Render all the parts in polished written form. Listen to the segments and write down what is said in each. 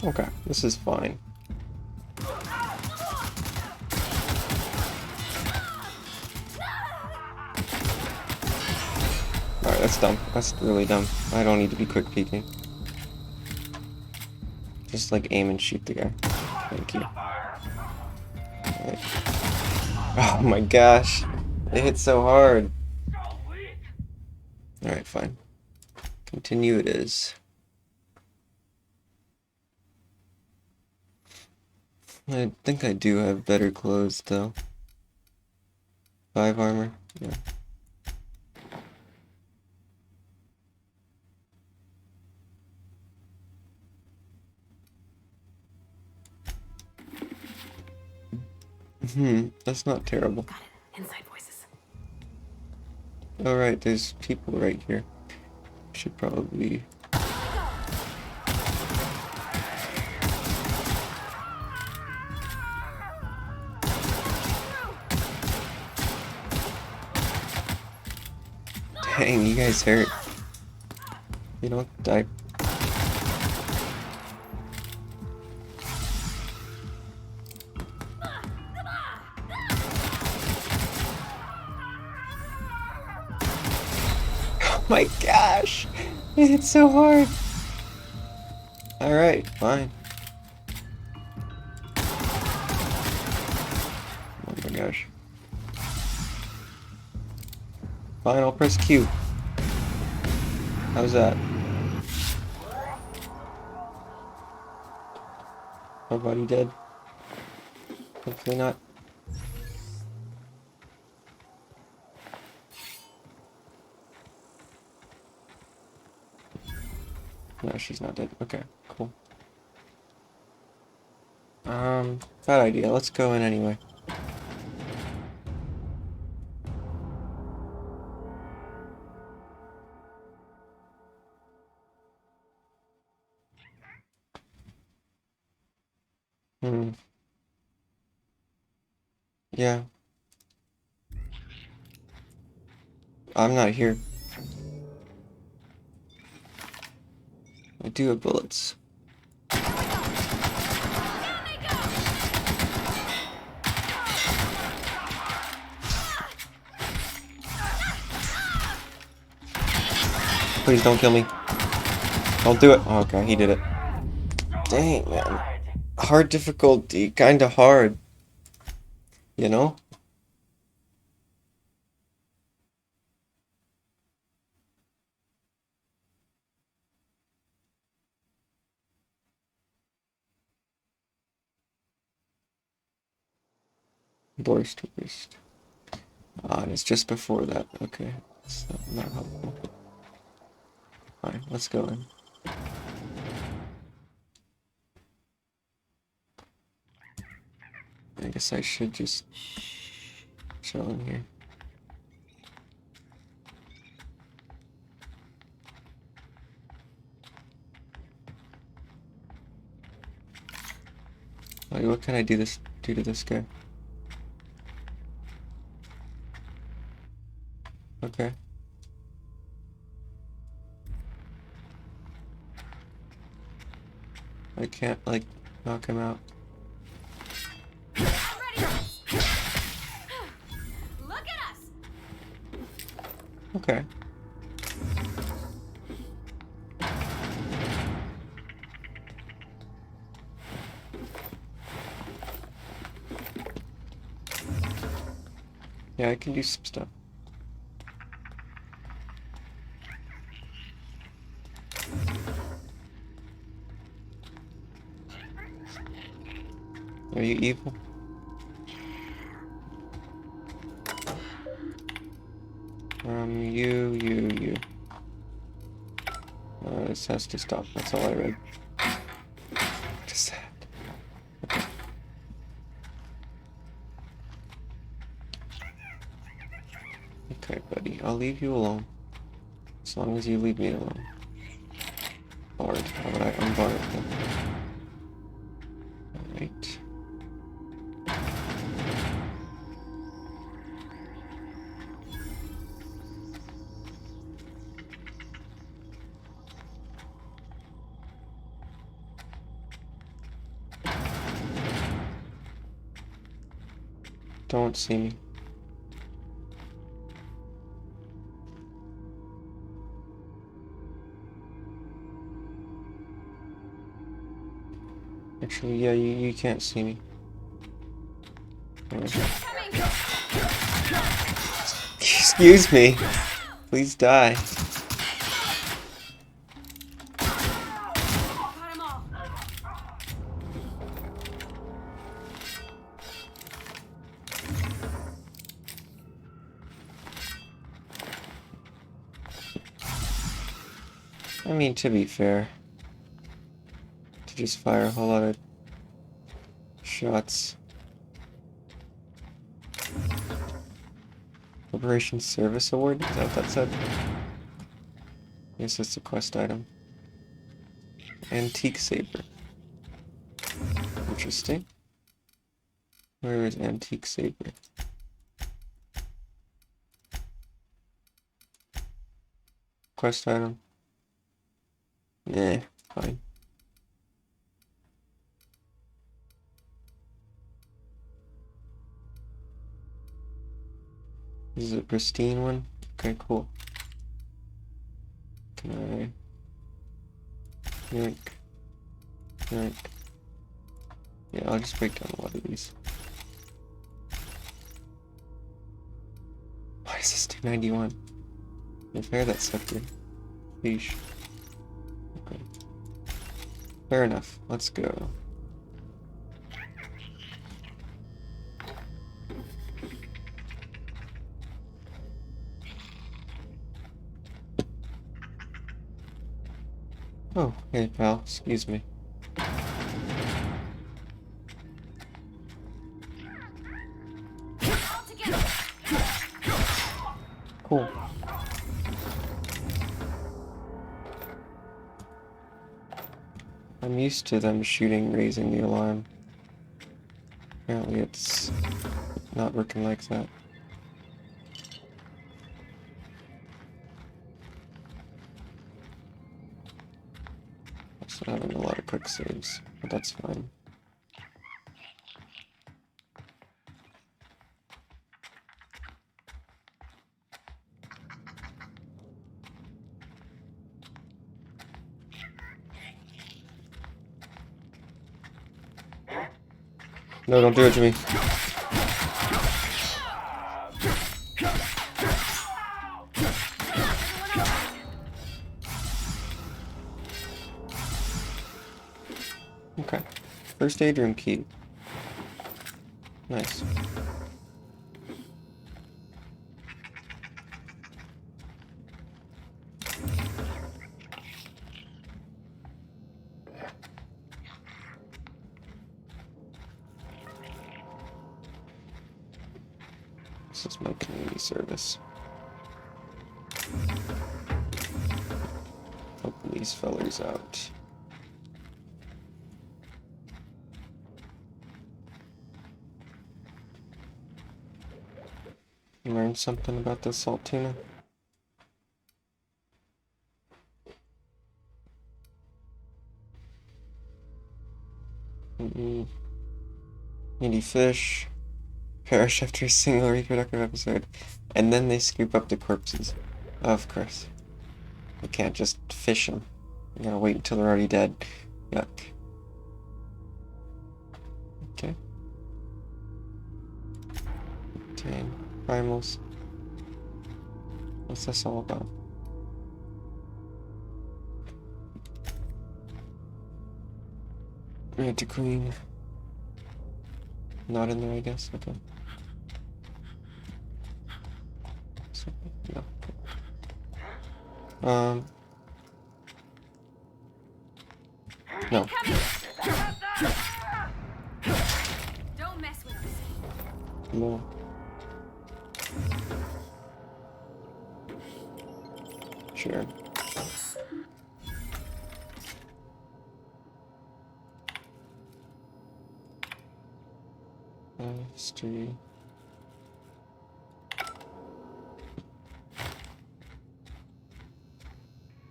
Okay, this is fine. Alright, that's dumb. That's really dumb. I don't need to be quick peeking. Just like aim and shoot the guy. Thank you. Right. Oh my gosh. They hit so hard. Alright, fine. Continue it is. I think I do have better clothes though. 5 armor? Yeah. That's not terrible. Got it. Inside voices. Alright, there's people right here. Should probably... Dang, you guys hurt. You don't die. Oh my gosh! It hit so hard! Alright, fine. Oh my gosh. Fine, I'll press Q. How's that? Nobody dead? Hopefully not. No, she's not dead. Okay, cool. Bad idea. Let's go in anyway. Yeah. I'm not here. I do have bullets. Please don't kill me. Don't do it. Oh, okay, he did it. Dang, man. Hard difficulty. Kinda hard. You know? Worst to worst. Ah, and it's just before that. Okay. It's not helpful. Fine, let's go in. I guess I should just chill in here. Wait, what can I do to this guy? Okay. I can't, like, knock him out. Look at us. Okay. Yeah, I can do some stuff. Are you evil? You. This has to stop. That's all I read. Just sad. Okay. Okay, buddy. I'll leave you alone. As long as you leave me alone. Bard. How would I unbar it then? Alright. Don't see me. Actually, yeah, you can't see me. Excuse me. Please die. Got 'em all. I mean, to be fair, to just fire a whole lot of shots. Liberation Service Award? Is that what that said? Yes, it's a quest item. Antique Saber. Interesting. Where is Antique Saber? Quest item. Yeah, fine. This is a pristine one? Okay, cool. Can I... Yank. Yank. Yeah, I'll just break down a lot of these. Why is this 291? Repair that sucker. Sheesh. Okay. Fair enough. Let's go. Oh, hey pal, excuse me. All together. Cool. I'm used to them shooting, raising the alarm. Apparently it's not working like that. Also having a lot of quick saves, but that's fine. No, don't do it to me. Okay. First aid room key. Nice. This is my community service. Helping these fellers out. Learn something about the salt tuna? Needy fish. Perish after a single reproductive episode. And then they scoop up the corpses. Of course. You can't just fish them. You gotta wait until they're already dead. Yuck. Okay. Obtain primals. What's this all about? Right to queen. Not in there, I guess. Okay. So, no. No. Don't mess with us. No. Sure. History.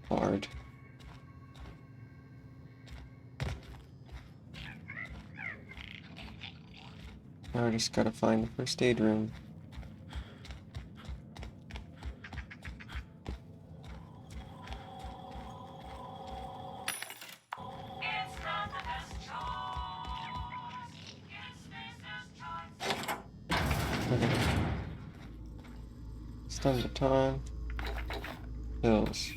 Hard. Now I just gotta find the first aid room. Okay. Stun baton. Pills.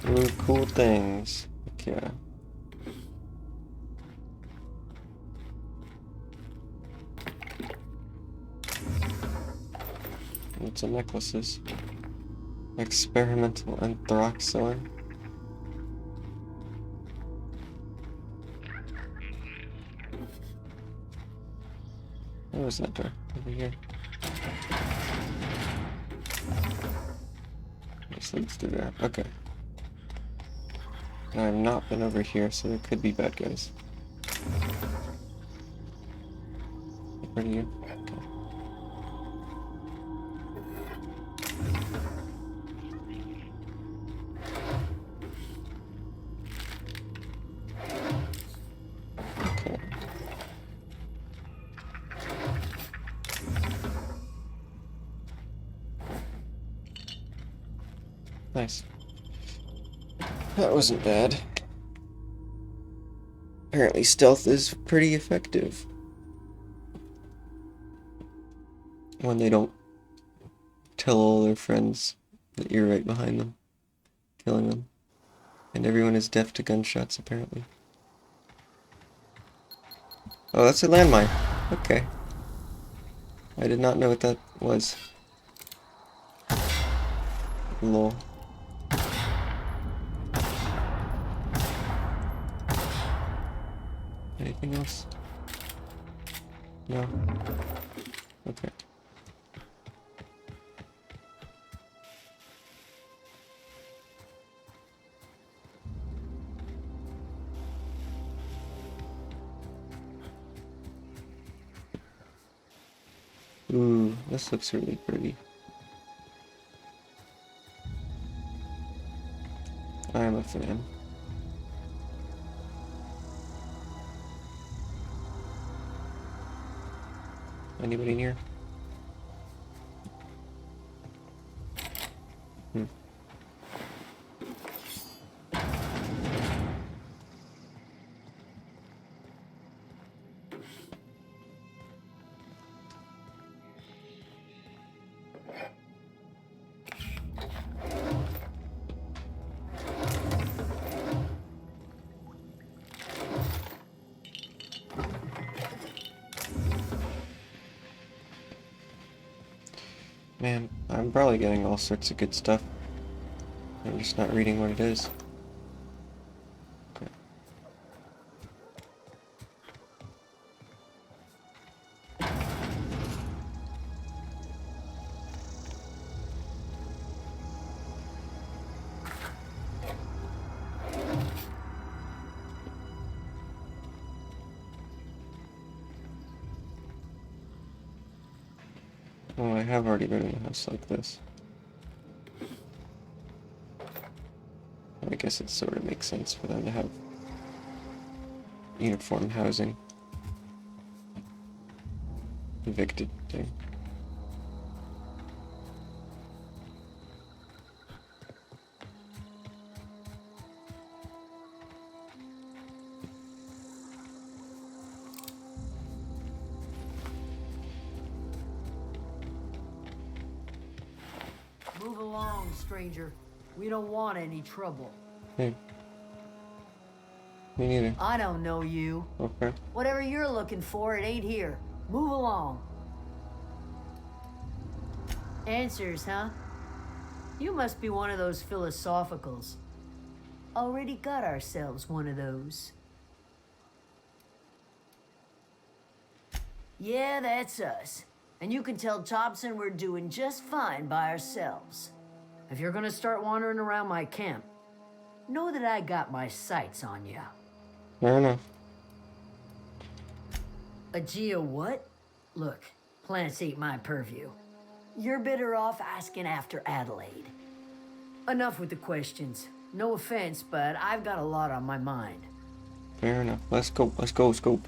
Ooh, cool things. Okay. What's the necklaces? Experimental anthraxone. Where was that door? Over here. This leads through there. Okay. Now I've not been over here, so there could be bad guys. Where are you? Okay. Okay. Nice. That wasn't bad. Apparently stealth is pretty effective. When they don't tell all their friends that you're right behind them, killing them. And everyone is deaf to gunshots, apparently. Oh, that's a landmine. Okay. I did not know what that was. Lol. Anything else? No? Okay. Ooh, this looks really pretty. I am a fan. Anybody near? Hmm. Man, I'm probably getting all sorts of good stuff. I'm just not reading what it is. Okay. Oh, I have already been in a house like this. I guess it sort of makes sense for them to have uniform housing. Evicted thing. Move along, stranger. We don't want any trouble. Hey. Me neither. I don't know you. Okay. Whatever you're looking for, it ain't here. Move along. Answers, huh? You must be one of those philosophicals. Already got ourselves one of those. Yeah, that's us. And you can tell Thompson we're doing just fine by ourselves. If you're gonna start wandering around my camp, know that I got my sights on you. Fair enough. Aegea what? Look, plants ain't my purview. You're better off asking after Adelaide. Enough with the questions. No offense, but I've got a lot on my mind. Fair enough. Let's go. Let's go, Scope.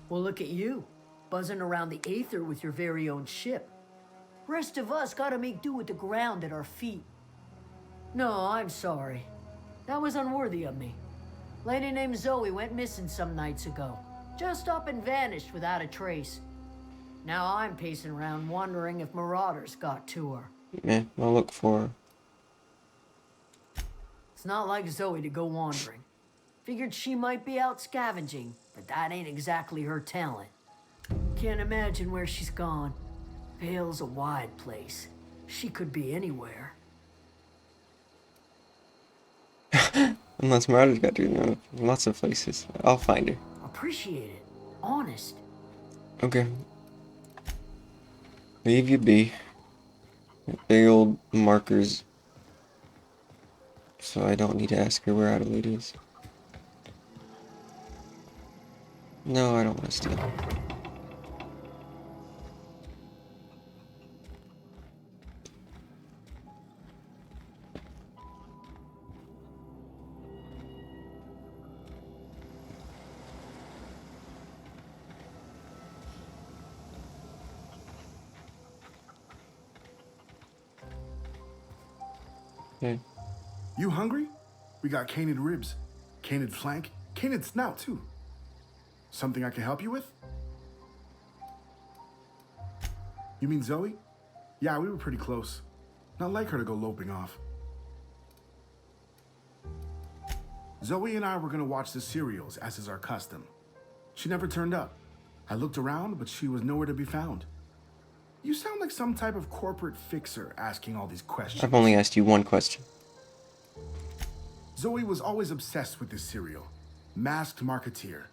Well, look at you, buzzing around the Aether with your very own ship. Rest of us gotta make do with the ground at our feet. No, I'm sorry. That was unworthy of me. Lady named Zoe went missing some nights ago. Just up and vanished without a trace. Now I'm pacing around wondering if marauders got to her. Yeah, I'll look for her. It's not like Zoe to go wandering. Figured she might be out scavenging, but that ain't exactly her talent. Can't imagine where she's gone. Vale's a wide place. She could be anywhere. Unless Marauders got to know lots of places. I'll find her. Appreciate it. Honest. Okay. Leave you be. Big old markers. So I don't need to ask her where Adelaide is. No, I don't want to steal. Okay. You hungry? We got canid ribs, canid flank, canid snout too. Something I can help you with? You mean Zoe? Yeah, we were pretty close. Not like her to go loping off. Zoe and I were gonna watch the serials, as is our custom. She never turned up. I looked around, but she was nowhere to be found. You sound like some type of corporate fixer asking all these questions. I've only asked you one question. Zoe was always obsessed with this serial, Masked Marketeer.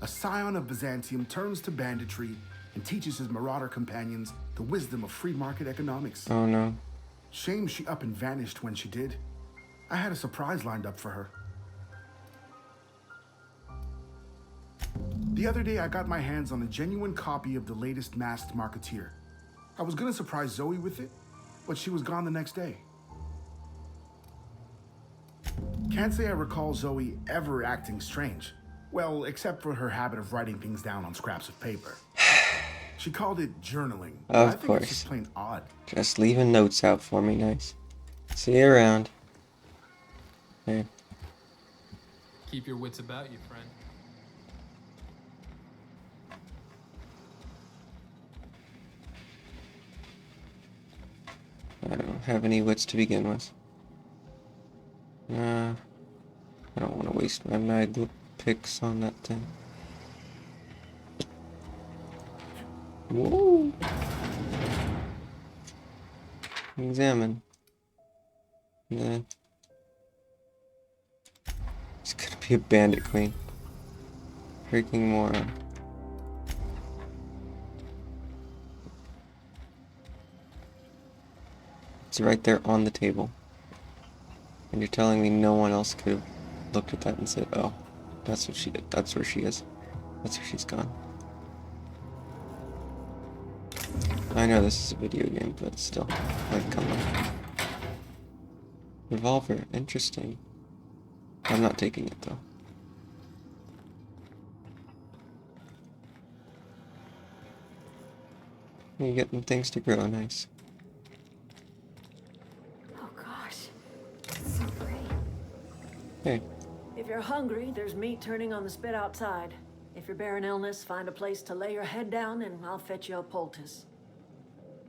A scion of Byzantium turns to banditry and teaches his marauder companions the wisdom of free market economics. Oh no. Shame she up and vanished when she did. I had a surprise lined up for her. The other day I got my hands on a genuine copy of the latest Masked Marketeer. I was gonna surprise Zoe with it, but she was gone the next day. Can't say I recall Zoe ever acting strange. Well, except for her habit of writing things down on scraps of paper. She called it journaling. Of I think course. it's just plain odd. Just leaving notes out for me, nice. See you around. Okay. Keep your wits about you, friend. I don't have any wits to begin with. I don't want to waste my mag picks on that thing. Whoa! Examine. Nah. It's gonna be a bandit queen. Freaking moron. It's right there on the table. And you're telling me no one else could have looked at that and said, oh, that's what she did. That's where she is. That's where she's gone. I know this is a video game, but still. Like, come on. Revolver. Interesting. I'm not taking it, though. You're getting things to grow. Nice. Oh gosh, it's so pretty. Hey. If you're hungry, there's meat turning on the spit outside. If you're bearing illness, find a place to lay your head down and I'll fetch you a poultice.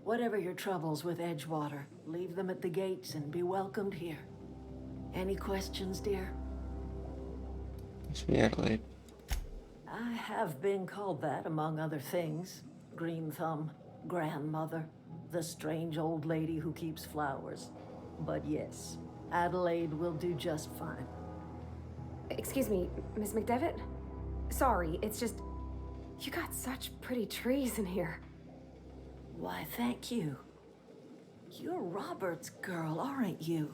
Whatever your troubles with Edgewater, leave them at the gates and be welcomed here. Any questions, dear? It's me, Adelaide. I have been called that, among other things. Green Thumb, grandmother, the strange old lady who keeps flowers. But yes, Adelaide will do just fine. Excuse me, Miss McDevitt? Sorry, it's just... You got such pretty trees in here. Why, thank you. You're Robert's girl, aren't you?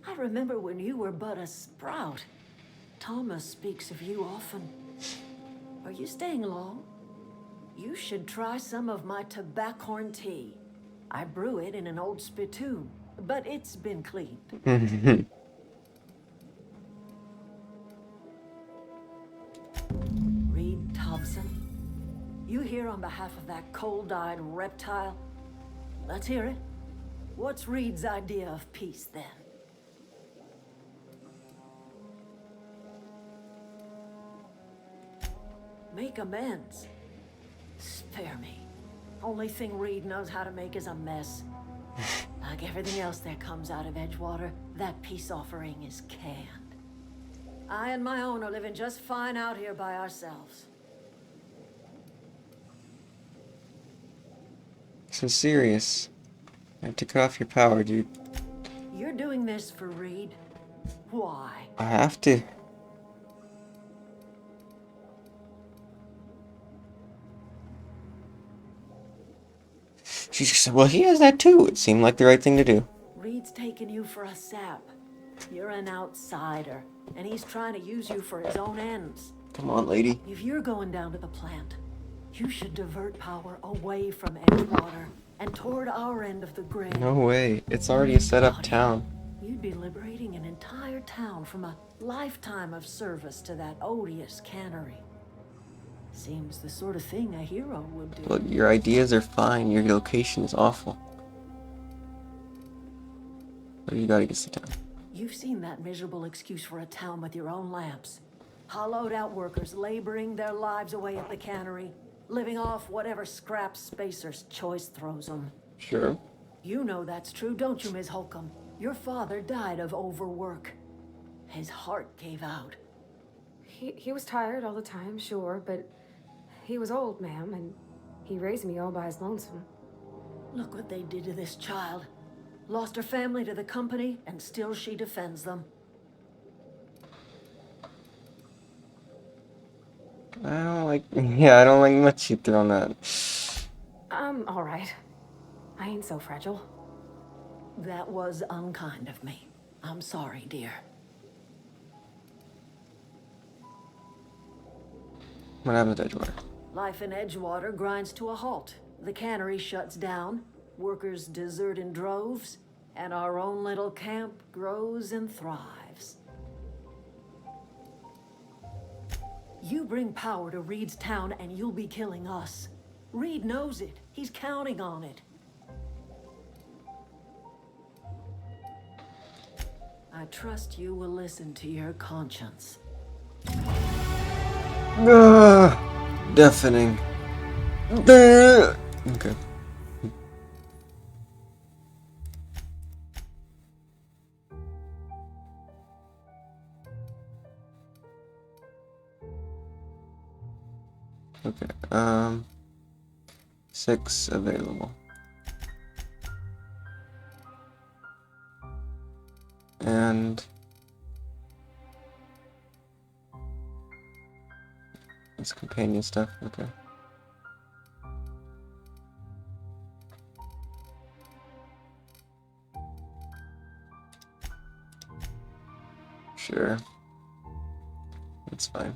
I remember when you were but a sprout. Thomas speaks of you often. Are you staying long? You should try some of my tobaccorn tea. I brew it in an old spittoon, but it's been cleaned. behalf of that cold-eyed reptile? Let's hear it. What's Reed's idea of peace, then? Make amends. Spare me. Only thing Reed knows how to make is a mess. Like everything else that comes out of Edgewater, that peace offering is canned. I and my own are living just fine out here by ourselves. So serious. I have to cut off your power, dude. You're doing this for Reed? Why? I have to. She said, well, he has that too. It seemed like the right thing to do. Reed's taking you for a sap. You're an outsider, and he's trying to use you for his own ends. Come on, lady. If you're going down to the plant, you should divert power away from Edgewater and toward our end of the grid. No way. It's already a set up town. You'd be liberating an entire town from a lifetime of service to that odious cannery. Seems the sort of thing a hero would do. Look, your ideas are fine. Your location is awful. But you gotta get to town. You've seen that miserable excuse for a town with your own lamps. Hollowed out workers laboring their lives away at the cannery, living off whatever scrap Spacer's choice throws them. Sure. You know that's true, don't you, Ms. Holcomb? Your father died of overwork. His heart gave out. He was tired all the time, sure, but he was old, ma'am, and he raised me all by his lonesome. Look what they did to this child. Lost her family to the company, and still she defends them. I don't like much you throw on that. I'm all right. I ain't so fragile. That was unkind of me. I'm sorry, dear. What happened to Edgewater? Life in Edgewater grinds to a halt. The cannery shuts down, workers desert in droves, and our own little camp grows and thrives. You bring power to Reed's town and you'll be killing us. Reed knows it. He's counting on it. I trust you will listen to your conscience. Deafening. Okay. Okay, 6 available. And it's companion stuff, okay. Sure. That's fine.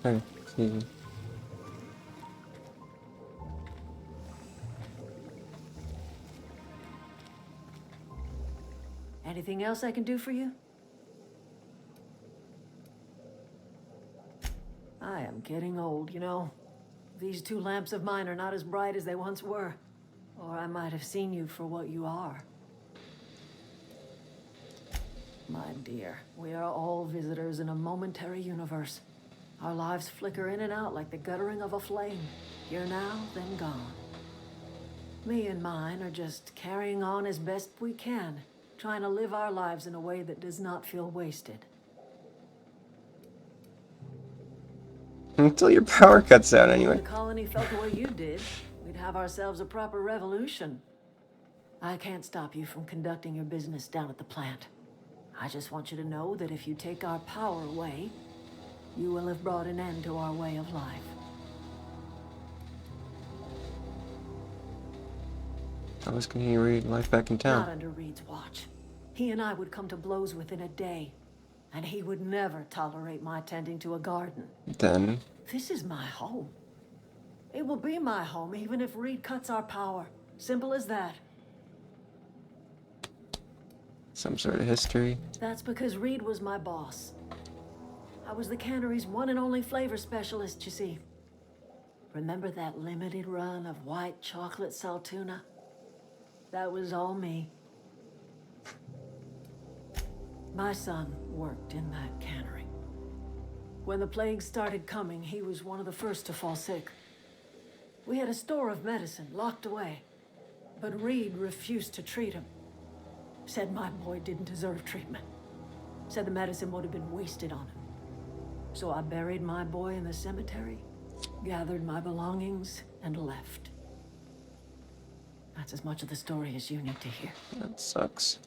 Okay, excuse me. Anything else I can do for you? I am getting old, you know. These 2 lamps of mine are not as bright as they once were. Or I might have seen you for what you are. My dear, we are all visitors in a momentary universe. Our lives flicker in and out like the guttering of a flame. Here now, then gone. Me and mine are just carrying on as best we can, trying to live our lives in a way that does not feel wasted. Until your power cuts out, anyway. If the colony felt the way you did, we'd have ourselves a proper revolution. I can't stop you from conducting your business down at the plant. I just want you to know that if you take our power away, you will have brought an end to our way of life. I was continue reading life back in Not town. under Reed's watch. He and I would come to blows within a day, and he would never tolerate my tending to a garden. Then, This is my home. It will be my home even if Reed cuts our power. Simple as that. some sort of history. That's because Reed was my boss. I was the cannery's one and only flavor specialist, you see. Remember that limited run of white chocolate saltuna? That was all me. My son worked in that cannery. When the plague started coming, he was one of the first to fall sick. We had a store of medicine locked away, but Reed refused to treat him. Said my boy didn't deserve treatment. Said the medicine would have been wasted on him. So I buried my boy in the cemetery, gathered my belongings, and left. That's as much of the story as you need to hear. That sucks.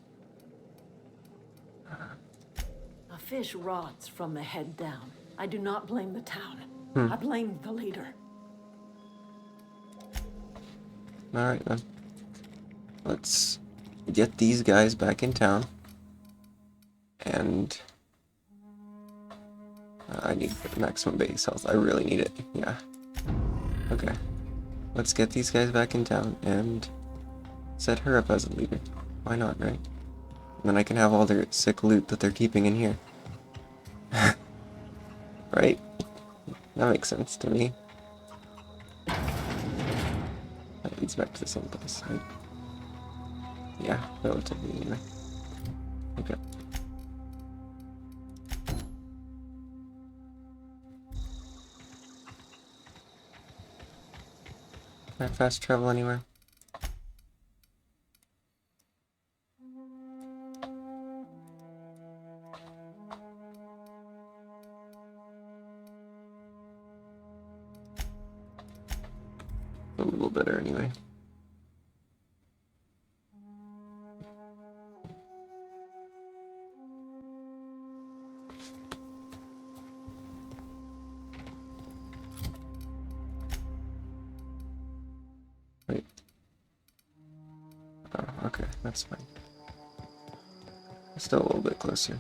A fish rots from the head down. I do not blame the town. Hmm. I blame the leader. Alright then. Let's get these guys back in town. And I need maximum base health. I really need it. Yeah. Okay. Let's get these guys back in town and set her up as a leader. Why not, right? And then I can have all their sick loot that they're keeping in here. Right? That makes sense to me. That leads back to the same place, right? Yeah, relatively anyway. Okay. Can I fast travel anywhere? A little better anyway. Wait. Oh, okay, that's fine. Still a little bit closer.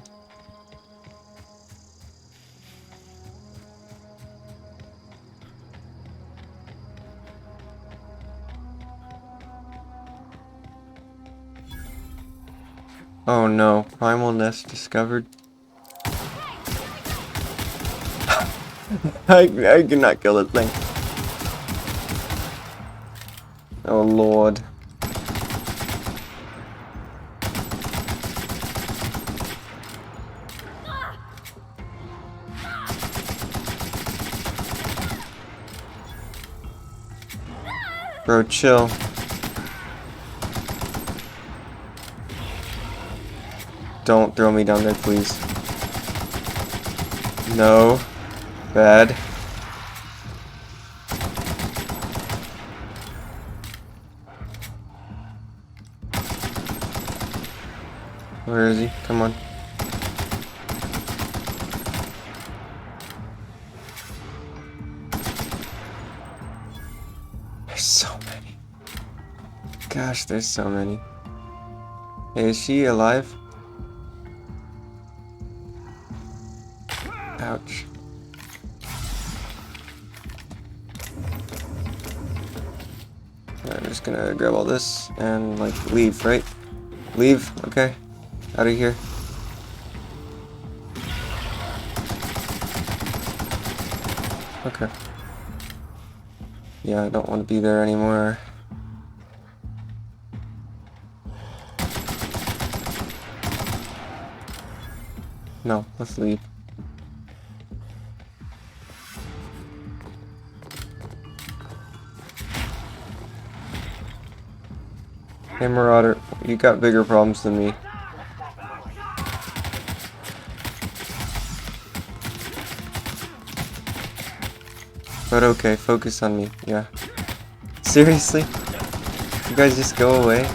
Oh no, primal nest discovered. I cannot kill that thing. Oh lord. Bro, chill. Don't throw me down there, please. No. Bad. Where is he? Come on. There's so many. Gosh, there's so many. Hey, is she alive? Ouch. I'm just gonna grab all this and, like, leave, right? Leave? Okay. Out of here. Okay. Yeah, I don't want to be there anymore. No, let's leave. Hey Marauder, you got bigger problems than me. But okay, focus on me, yeah. Seriously? You guys just go away?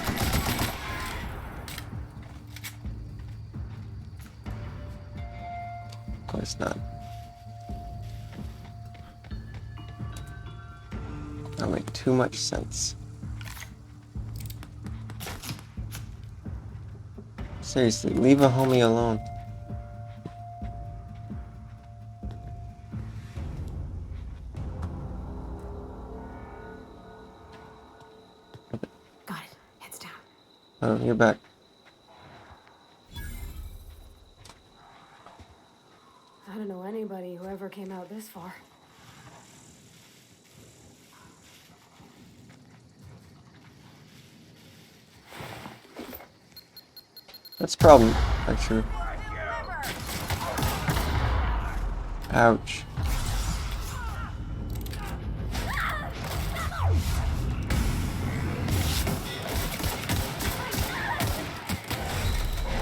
Of course not. That make too much sense. Seriously, leave a homie alone. Got it. Heads down. Oh, you're back. I don't know any came out this far. That's a problem, actually. Ouch.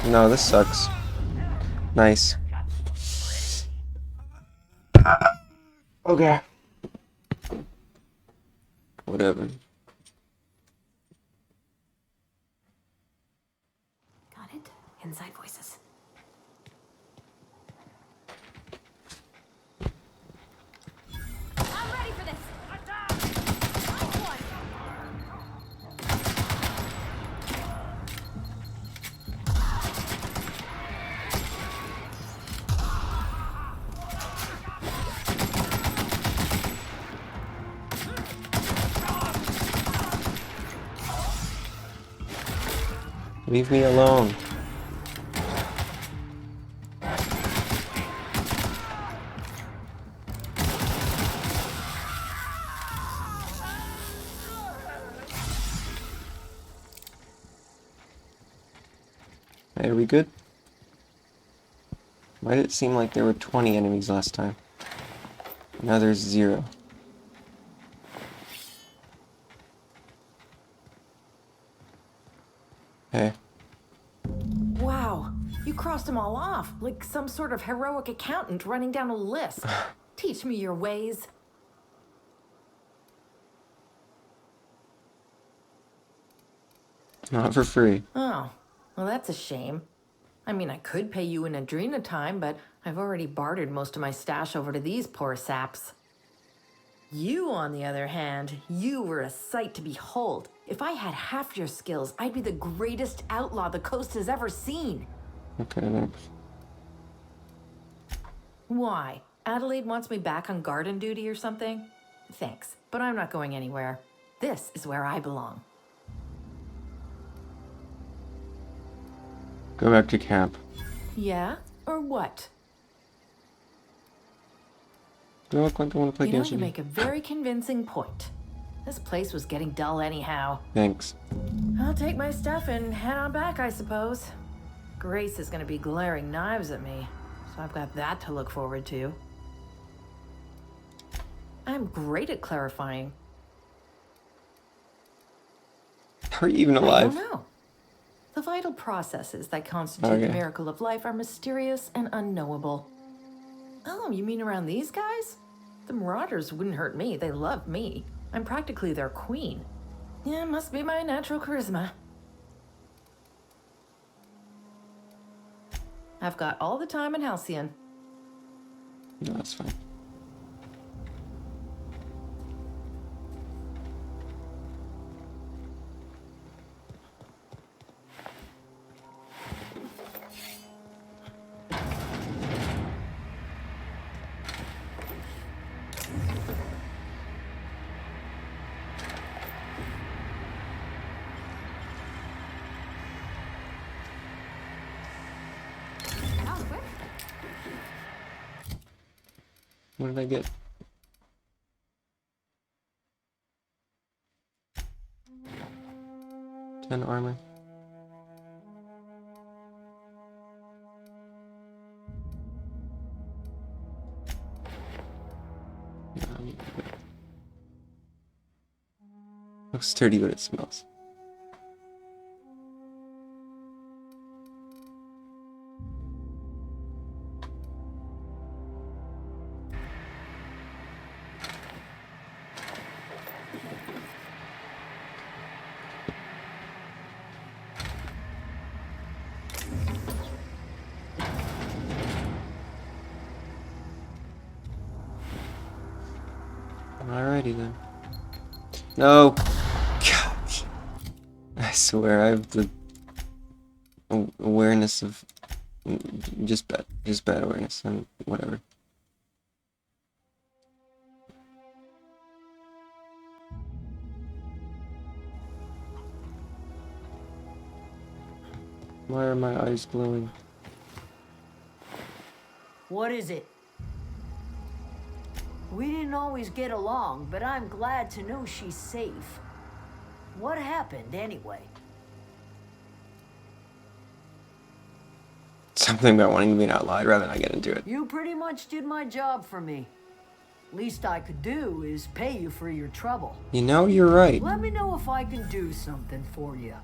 No, this sucks. Nice. Okay. Whatever. Got it? Inside voices. I'm ready for this! Leave me alone. Hey, are we good? Why did it seem like there were 20 enemies last time? Now there's 0. Hey. Wow, you crossed them all off, like some sort of heroic accountant running down a list. Teach me your ways. Not for free. Oh, well, that's a shame. I mean, I could pay you in Adrena time, but I've already bartered most of my stash over to these poor saps. You, on the other hand, you were a sight to behold. If I had half your skills, I'd be the greatest outlaw the coast has ever seen. Okay, thanks. Why? Adelaide wants me back on garden duty or something? Thanks, but I'm not going anywhere. This is where I belong. Go back to camp. Yeah? Or what? Do I look like I want to play You know, games you with you? make a very convincing point. This place was getting dull anyhow. Thanks. I'll take my stuff and head on back, I suppose. Grace is gonna be glaring knives at me, so I've got that to look forward to. I'm great at clarifying. Are you even I alive? don't know. The vital processes that constitute the Okay. miracle of life are mysterious and unknowable. Oh, you mean around these guys? The Marauders wouldn't hurt me. They love me. I'm practically their queen. Yeah, must be my natural charisma. I've got all the time in Halcyon. No, that's fine. That was quick. What did I get? Ten armor. Looks sturdy, but it smells. Alrighty then. No! Gosh. I swear, I have the awareness of just bad awareness and whatever. Why are my eyes glowing? What is it? We didn't always get along, but I'm glad to know she's safe. What happened, anyway? Something about wanting to be out loud rather than I get into it. You pretty much did my job for me. Least I could do is pay you for your trouble. You know, you're right. Let me know if I can do something for you.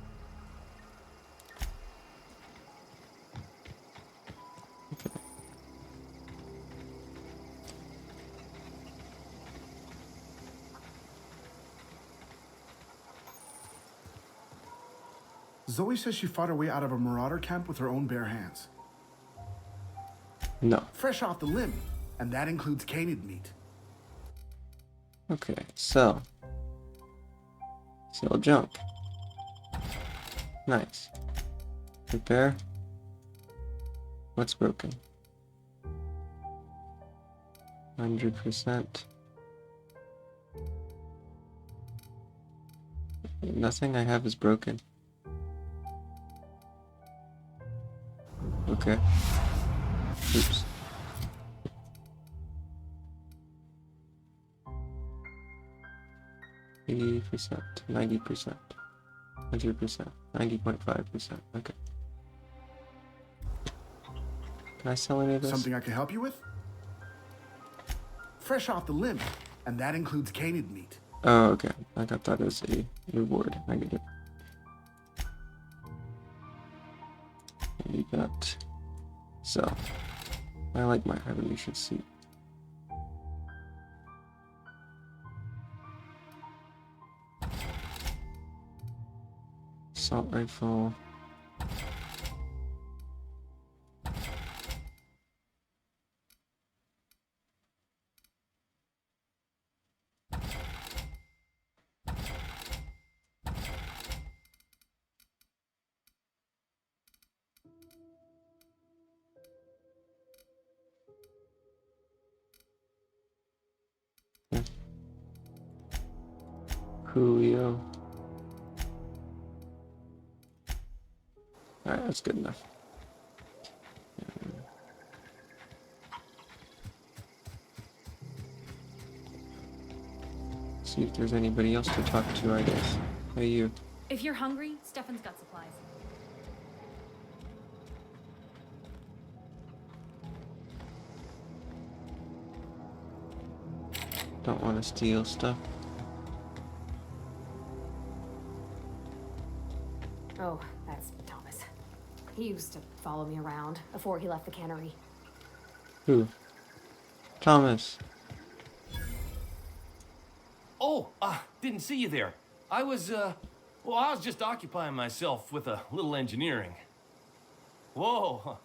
Zoe says she fought her way out of a marauder camp with her own bare hands. No. Fresh off the limb, and that includes canid meat. Okay, so. Sell junk. Nice. Repair. What's broken? 100%. Nothing I have is broken. Okay. Oops. %, 90%, 100%, 90.5%. Okay. Can I sell any of this? Something I can help you with? Fresh off the limb, and that includes canid meat. Oh, okay. I got that as a reward. I get it. You got. So, I like my evolution suit. Assault rifle. Coolio. Alright, that's good enough. See if there's anybody else to talk to, I guess. Hey, you. If you're hungry, Stefan's got supplies. Don't want to steal stuff. Oh, that's Thomas. He used to follow me around before he left the cannery. Who? Thomas. Oh, didn't see you there. I was just occupying myself with a little engineering. Whoa,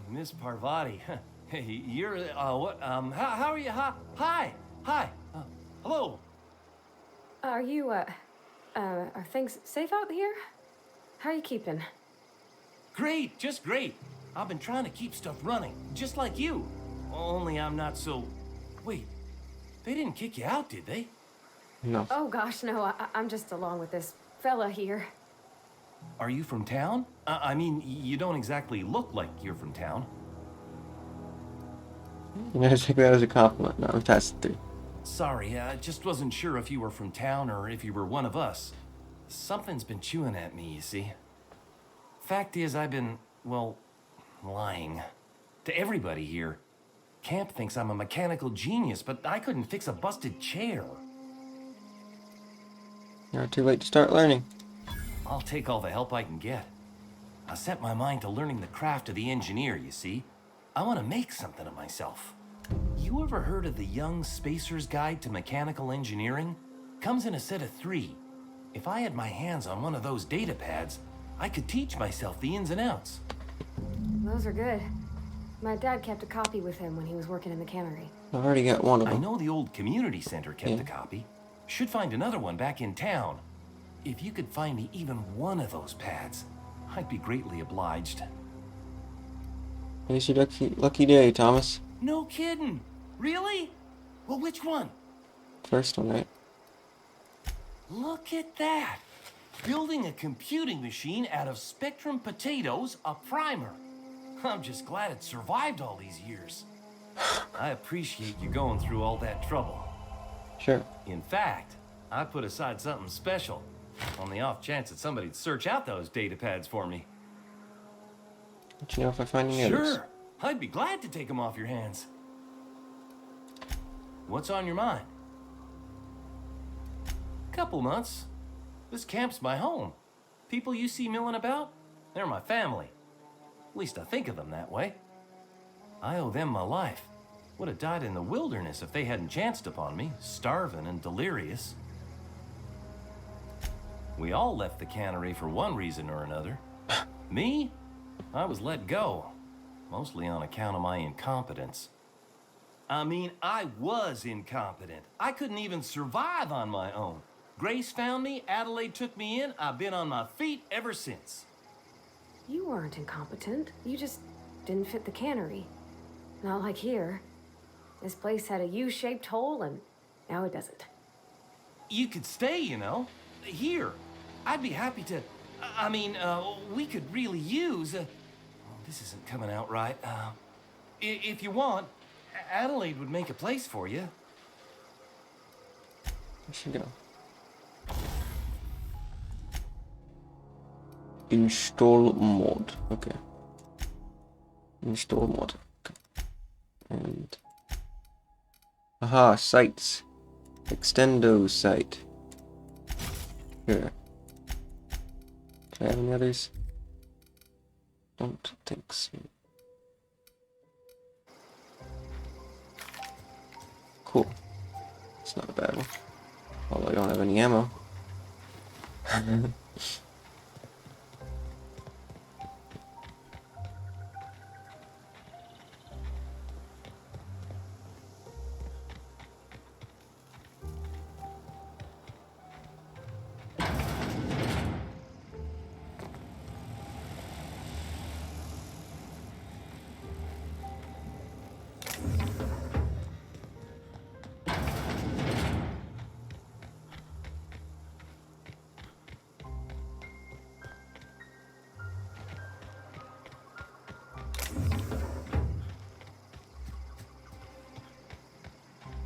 Miss Parvati. Hey, you're, what, how are you? Hi, hello. Are you, are things safe out here? How are you keeping? Great, just great. I've been trying to keep stuff running, just like you. Only I'm not so... Wait, they didn't kick you out, did they? No. Oh gosh, no, I'm just along with this fella here. Are you from town? I mean, you don't exactly look like you're from town. You know, take that as a compliment. No, I'm testing through. Sorry, I just wasn't sure if you were from town or if you were one of us. Something's been chewing at me, you see. Fact is, I've been, well, lying. To everybody here. Camp thinks I'm a mechanical genius, but I couldn't fix a busted chair. You're too late to start learning. I'll take all the help I can get. I set my mind to learning the craft of the engineer, you see. I want to make something of myself. You ever heard of the Young Spacer's Guide to Mechanical Engineering? Comes in a set of 3. If I had my hands on one of those data pads, I could teach myself the ins and outs. Those are good. My dad kept a copy with him when he was working in the cannery. I've already got one of I them. know the old community center kept a copy. Should find another one back in town. If you could find me even one of those pads, I'd be greatly obliged. It's your lucky day, Thomas. No kidding. Really? Well, which one? First one, right? Look at that. Building a computing machine out of Spectrum potatoes, a primer. I'm just glad it survived all these years. I appreciate you going through all that trouble. Sure. In fact, I put aside something special on the off chance that somebody'd search out those data pads for me. Let you know if I find any others. Sure, I'd be glad to take them off your hands. What's on your mind? Couple months. This camp's my home. People you see milling about, they're my family. At least I think of them that way. I owe them my life. Would have died in the wilderness if they hadn't chanced upon me, starving and delirious. We all left the cannery for one reason or another. Me? I was let go, mostly on account of my incompetence. I mean, I was incompetent. I couldn't even survive on my own. Grace found me, Adelaide took me in, I've been on my feet ever since. You weren't incompetent. You just didn't fit the cannery. Not like here. This place had a U-shaped hole, and now it doesn't. You could stay, you know. Here. I'd be happy to... I mean, we could really use... oh, this isn't coming out right. If you want, Adelaide would make a place for you. I should go. Install mod. Okay. Install mod. Okay. And aha, sites. Extendo site. Here. Do I have any others? Don't think so. Cool. It's not a bad one. Although I don't have any ammo.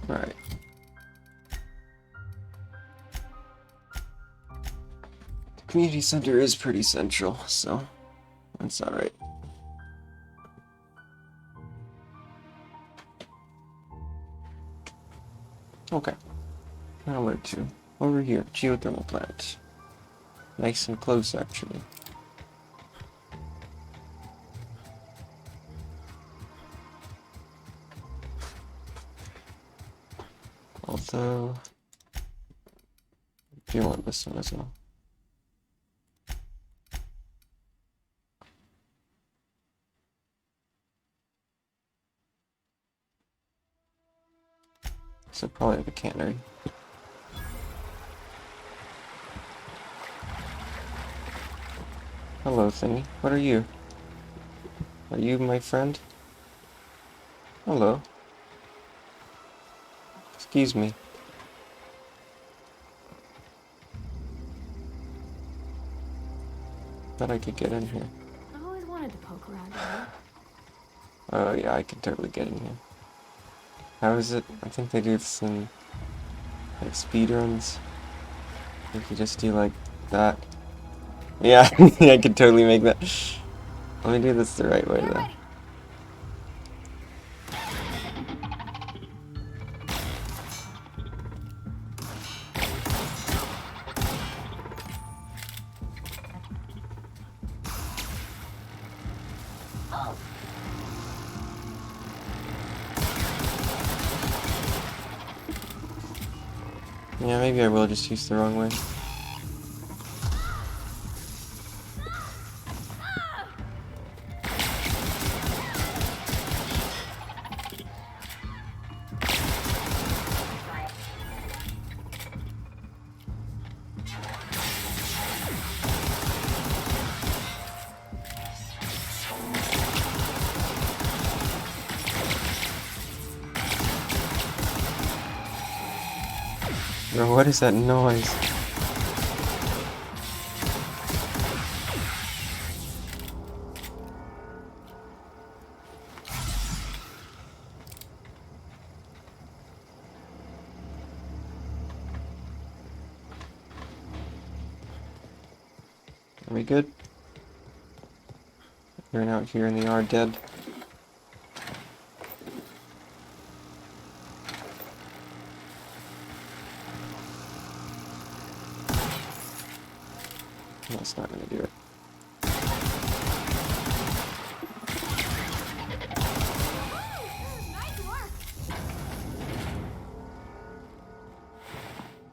Alright. The community center is pretty central, so that's alright. Okay. Now where to? Over here, geothermal plant. Nice and close, actually. Although, do you want this one as well? So probably the cannery. Hello, thingy. What are you? Are you my friend? Hello. Excuse me. Thought I could get in here. I always wanted to poke around here. Oh yeah, I can totally get in here. How is it? I think they do this in like speedruns. If you just do like that. Yeah, I could totally make that. Let me do this the right way though. Yeah, maybe I will just use the wrong way. Bro, what is that noise? Are we good? You're out here in the yard dead. That's not gonna do it. Nice work.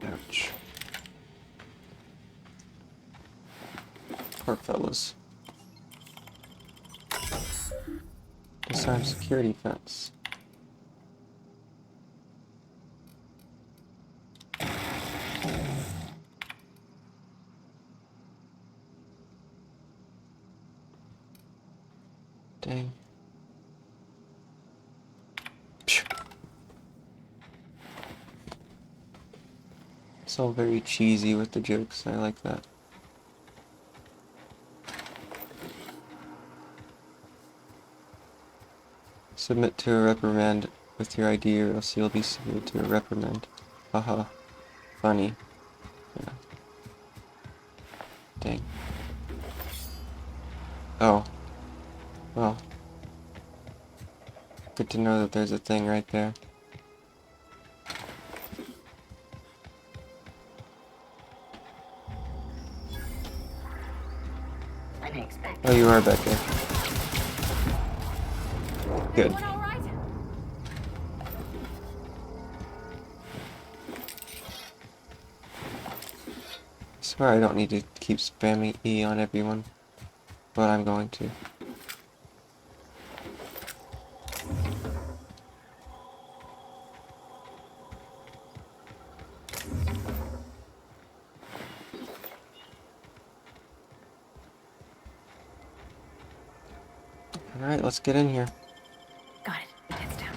Ouch. Poor fellas. Disarm security fence. Dang. Phew. It's all very cheesy with the jokes. I like that. Submit to a reprimand with your ID or else you'll be submitted to a reprimand. Haha. Funny. Yeah. Dang. Oh. Well. Good to know that there's a thing right there. Oh, you are back there. Good. Everyone all right? I swear I don't need to keep spamming E on everyone, but I'm going to. Alright, let's get in here. Got it. Heads down.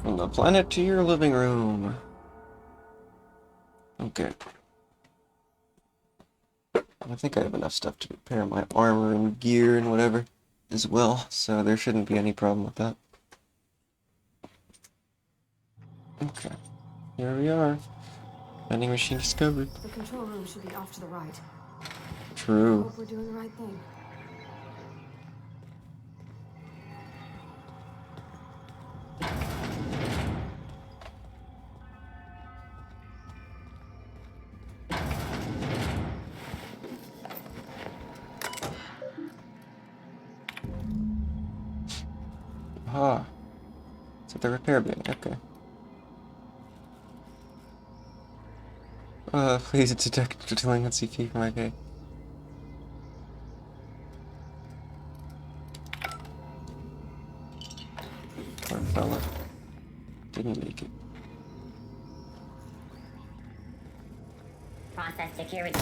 From the planet to your living room. Okay. I think I have enough stuff to repair my armor and gear and whatever as well, so there shouldn't be any problem with that. Okay. Here we are. Vending machine discovered. The control room should be off to the right. True. Hope we're doing the right thing. Ah. It's at the repair bin. Okay. Please detect delinquency fee for my pay. Poor fella. Didn't make it. Process security.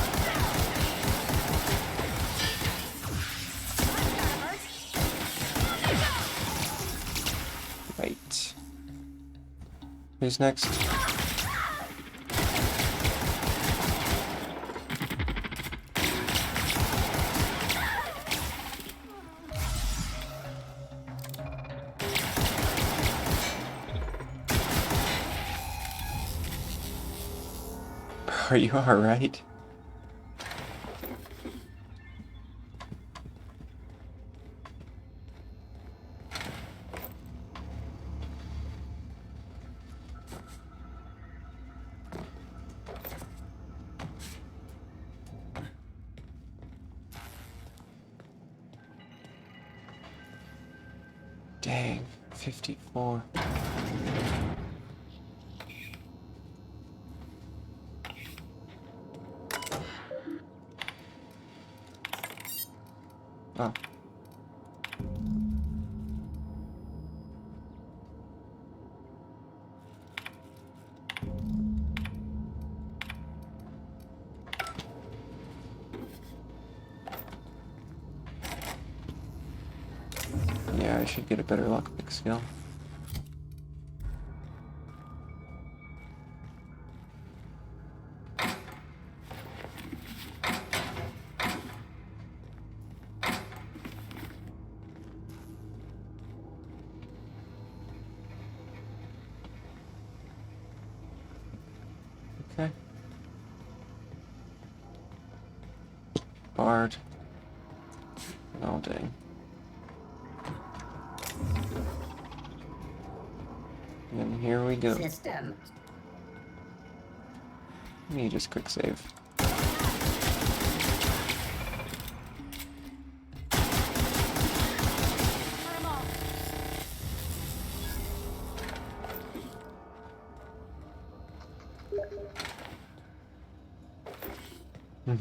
Right. Who's next? Are you alright? Dang, 54. Oh. Yeah, I should get a better lockpick skill. Okay. Bard. All day. And here we go. System. Let me just quick save.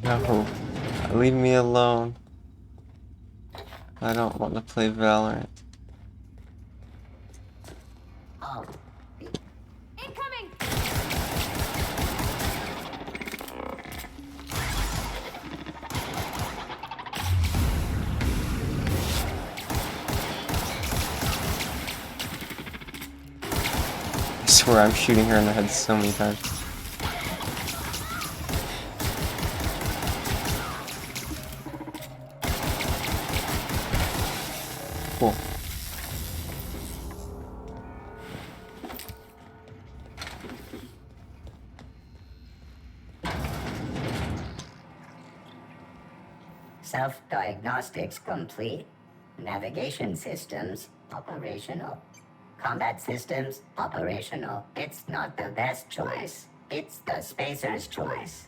No, leave me alone. I don't want to play Valorant. Oh. Incoming! I swear I'm shooting her in the head so many times. Cool. Self-diagnostics complete. Navigation systems operational. Combat systems operational. It's not the best choice. It's the spacer's choice.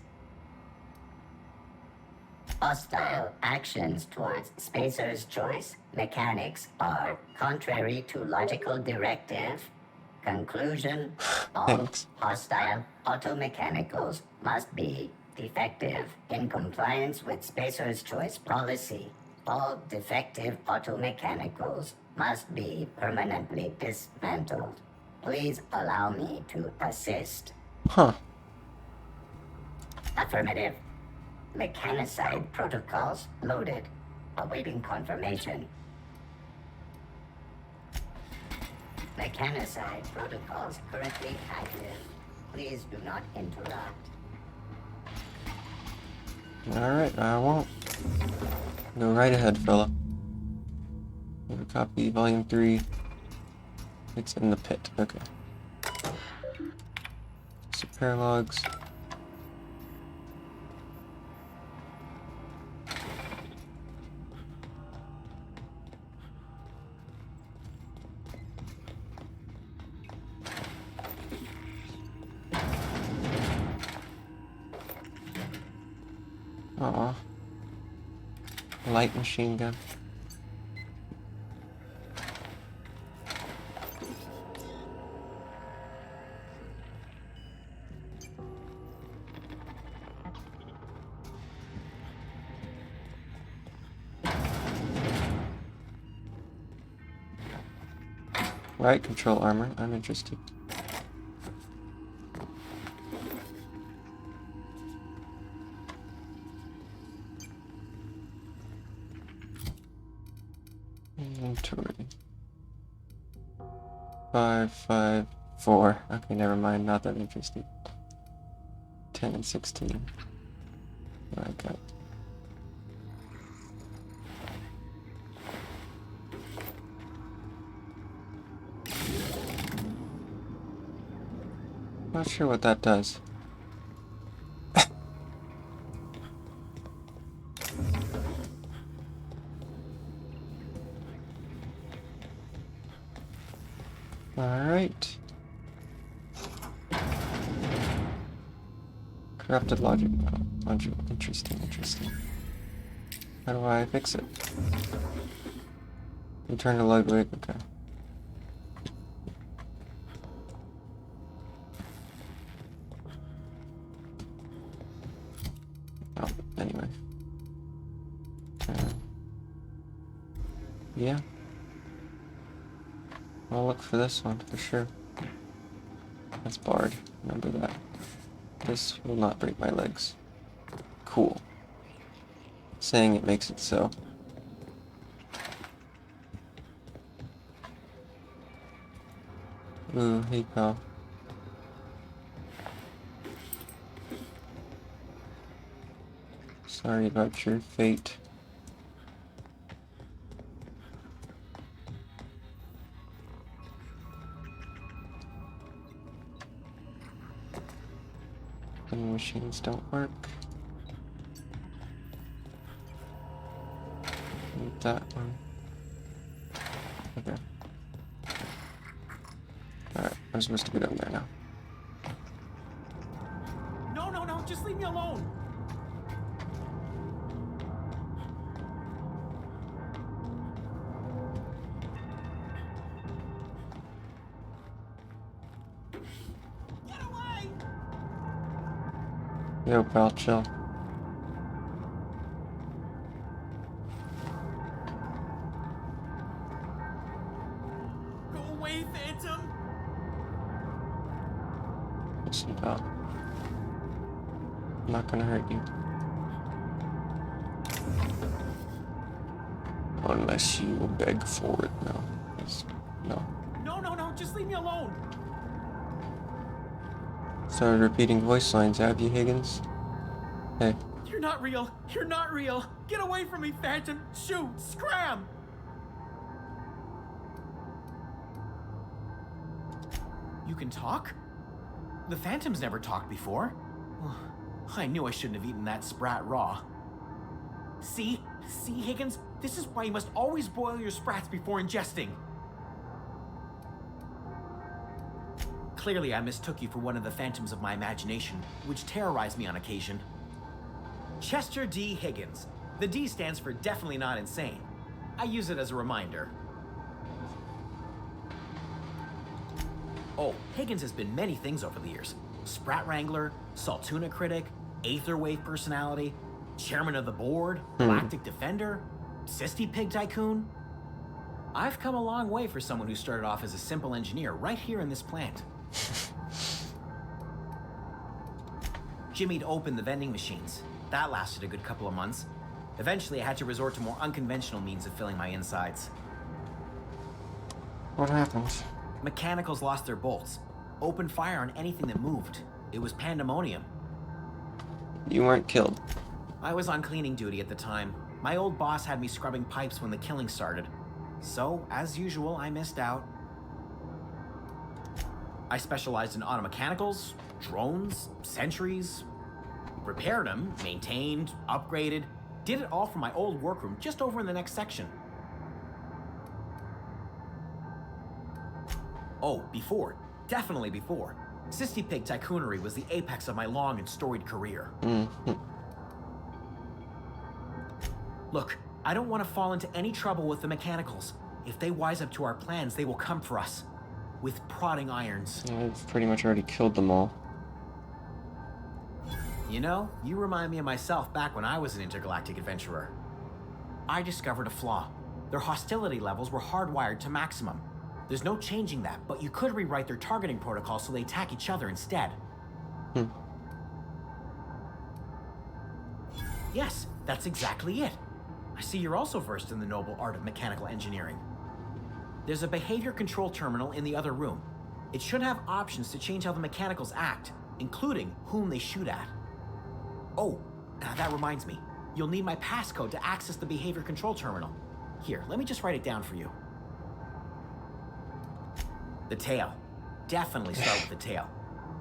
Hostile actions towards spacer's choice mechanics are contrary to logical directive. Conclusion: all Thanks. hostile automechanicals must be defective in compliance with spacer's choice policy. All defective automechanicals must be permanently dismantled. Please allow me to assist. Huh. Affirmative. Mechanicide protocols loaded. Awaiting confirmation. Mechanicide protocols currently active. Please do not interrupt. Alright, I won't. Go right ahead, fella. Copy volume 3. It's in the pit. Okay. Repair logs. Aw. Light machine gun. Right control armor. I'm interested. Inventory. 554. Okay, never mind. Not that interesting. 10 and 16. What I got? Not sure what that does. Alright. Corrupted logic module. Interesting, interesting. How do I fix it? Return to Ludwig, okay. Oh, anyway. Yeah. I'll look for this one for sure. That's Bard. Remember that. This will not break my legs. Cool. Saying it makes it so. Ooh, hey pal. Sorry about your fate. The machines don't work. that one. Okay. Alright, I'm supposed to go down there now. No, just leave me alone. Get away! Yo, pal, chill. Go away, Phantom! Listen, pal. I'm not gonna hurt you. Unless you beg for it. No. No. No, just leave me alone. Started repeating voice lines, have you, Higgins? Hey. You're not real. You're not real. Get away from me, Phantom. Shoot, scram. You can talk? The Phantom's never talked before. I knew I shouldn't have eaten that sprat raw. See, Higgins? This is why you must always boil your sprats before ingesting. Clearly, I mistook you for one of the phantoms of my imagination, which terrorized me on occasion. Chester D. Higgins. The D stands for definitely not insane. I use it as a reminder. Oh, Higgins has been many things over the years. Sprat Wrangler, Saltuna Critic, Aetherwave Personality, Chairman of the Board, Galactic Defender, Cysty Pig Tycoon. I've come a long way for someone who started off as a simple engineer right here in this plant. Jimmy'd opened the vending machines. That lasted a good couple of months. Eventually, I had to resort to more unconventional means of filling my insides. What happened? Mechanicals lost their bolts. Opened fire on anything that moved. It was pandemonium. You weren't killed. I was on cleaning duty at the time. My old boss had me scrubbing pipes when the killing started. So, as usual, I missed out. I specialized in automechanicals, drones, sentries. Repaired them, maintained, upgraded. Did it all from my old workroom just over in the next section. Oh, before. Definitely before. Cysty Pig Tycoonery was the apex of my long and storied career. Look, I don't want to fall into any trouble with the mechanicals. If they wise up to our plans, they will come for us. With prodding irons. I've pretty much already killed them all. You know, you remind me of myself back when I was an intergalactic adventurer. I discovered a flaw. Their hostility levels were hardwired to maximum. There's no changing that, but you could rewrite their targeting protocol so they attack each other instead. Yes, that's exactly it. I see you're also versed in the noble art of mechanical engineering. There's a behavior control terminal in the other room. It should have options to change how the mechanicals act, including whom they shoot at. Oh, that reminds me. You'll need my passcode to access the behavior control terminal. Here, let me just write it down for you. The tail. Definitely start with the tail.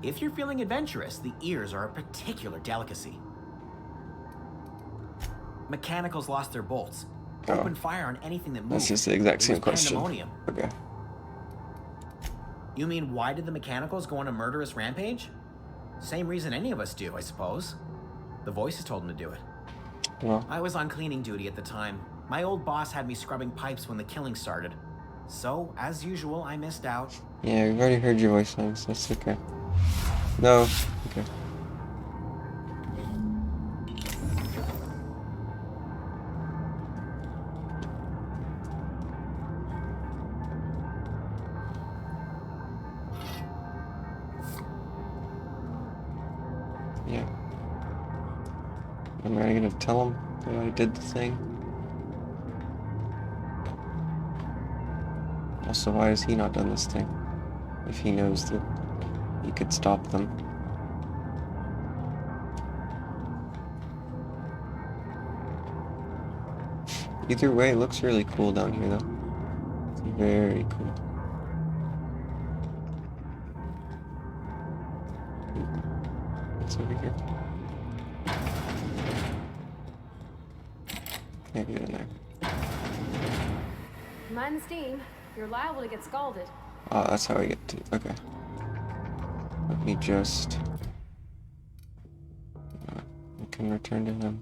If you're feeling adventurous, the ears are a particular delicacy. Mechanicals lost their bolts. Opened fire on anything that moved. That's just the exact same question. Pandemonium. Okay. You mean, why did the mechanicals go on a murderous rampage? Same reason any of us do, I suppose. The voices told them to do it. Well, I was on cleaning duty at the time. My old boss had me scrubbing pipes when the killing started. So, as usual, I missed out. yeah, we've already heard your voice lines. That's okay. No. Okay. Yeah. Am I gonna tell him that I did the thing? Also, why has he not done this thing? If he knows that he could stop them. Either way, it looks really cool down here, though. It's very cool. What's over here? Can't get in there. Mind the steam. You're liable to get scalded. Oh, that's how I get to. Okay. Let me just. I can return to him.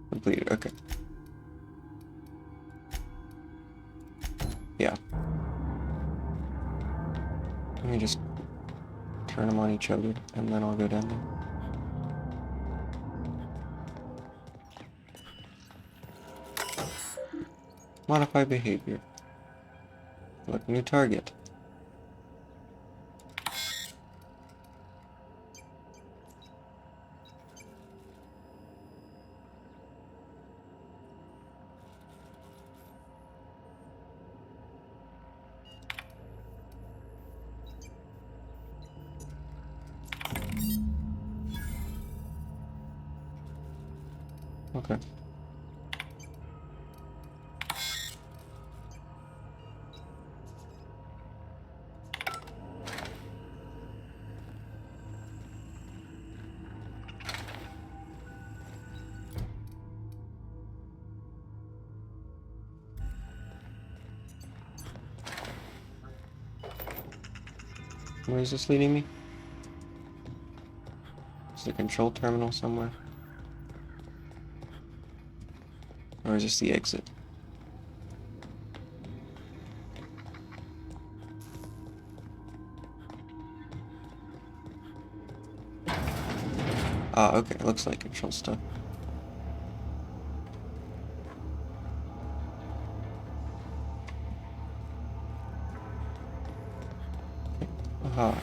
Completed. Okay. Yeah. Let me just turn them on each other, and then I'll go down there. Modify behavior. Look, new target. Okay. Where is this leading me? Is the control terminal somewhere? Or is this the exit? Ah, okay, looks like control stuff. Aha.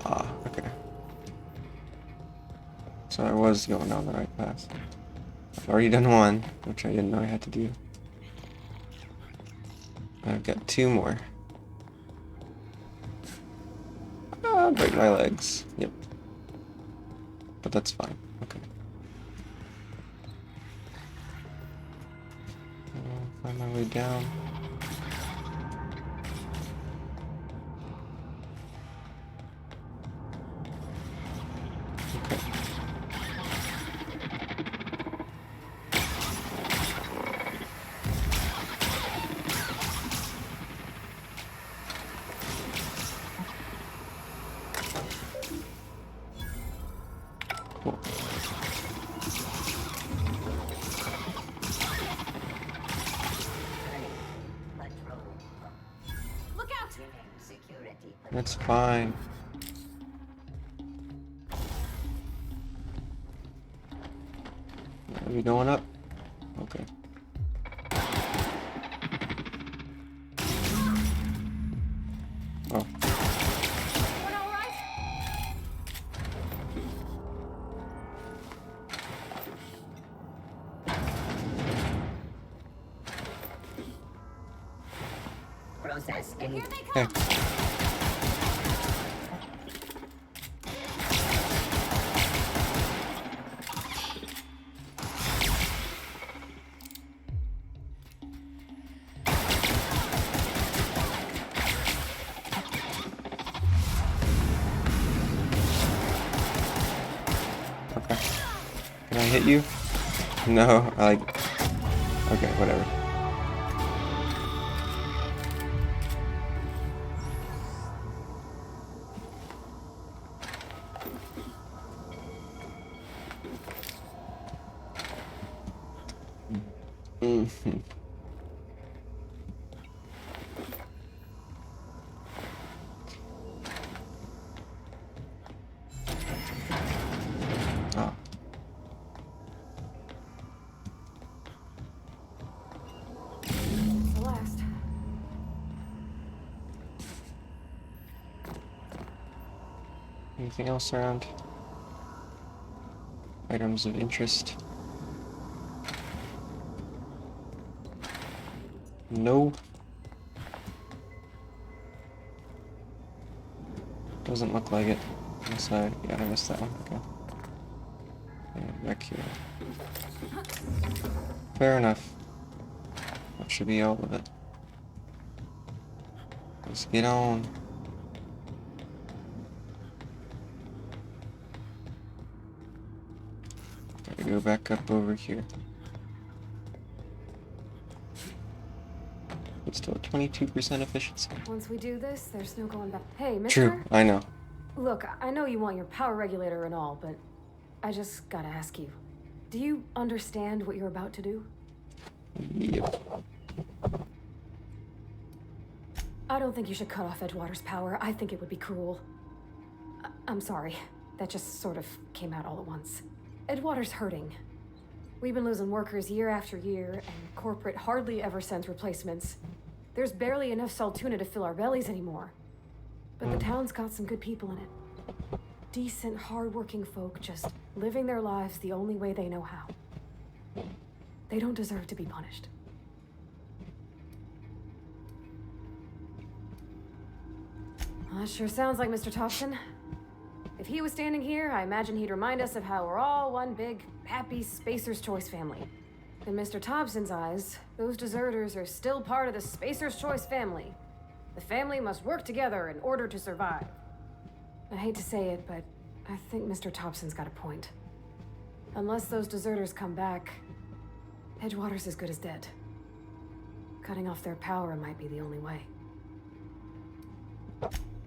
Ah, okay. So I was going down the right path. I've already done one, which I didn't know I had to do. I've got two more. Ah, break my legs. Yep. But that's fine. Okay. Find my way down. Okay. Cool. Look out! Security. That's fine. Are we going up? Okay. Oh. Everyone all right? Process in. Here they Hey. come! Okay. Can I hit you? No, I like. Okay, whatever. Mm-hmm. Ah. Celeste. Anything else around? Items of interest? No. Doesn't look like it. Inside. Yeah, I missed that one. Okay. Yeah, back here. Fair enough. That should be all of it. Let's get on. Gotta go back up over here. It's still 22% efficiency. Once we do this, there's no going back. Hey, mister? True, I know. Look, I know you want your power regulator and all, but I just gotta ask you. Do you understand what you're about to do? Yep. I don't think you should cut off Edgewater's power. I think it would be cruel. I'm sorry. That just sort of came out all at once. Edgewater's hurting. We've been losing workers year after year, and corporate hardly ever sends replacements. There's barely enough Saltuna to fill our bellies anymore. But the town's got some good people in it. Decent, hard-working folk just living their lives the only way they know how. They don't deserve to be punished. Well, that sure sounds like Mr. Thompson. If he was standing here, I imagine he'd remind us of how we're all one big, happy Spacer's Choice family. In Mr. Thompson's eyes, those deserters are still part of the Spacer's Choice family. The family must work together in order to survive. I hate to say it, but I think Mr. Thompson's got a point. Unless those deserters come back, Edgewater's as good as dead. Cutting off their power might be the only way.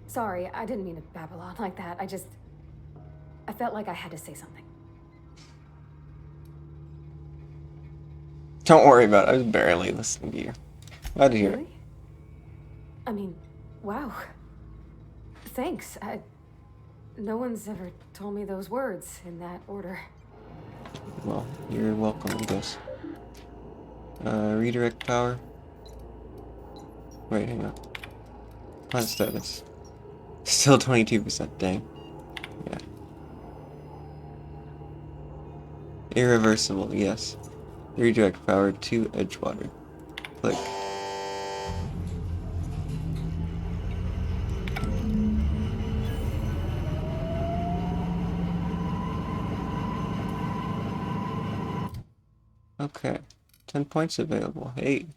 Sorry, I didn't mean to babble on like that. I felt like I had to say something. Don't worry about it. I was barely listening to you. Glad to hear it. Really? I mean, wow. Thanks. No one's ever told me those words in that order. Well, you're welcome, I guess. Redirect power. Wait, hang on. Plant status. Still 22%, dang. Yeah. Irreversible, yes. Redirect power to Edgewater. Click. Okay. 10 points available. Hey.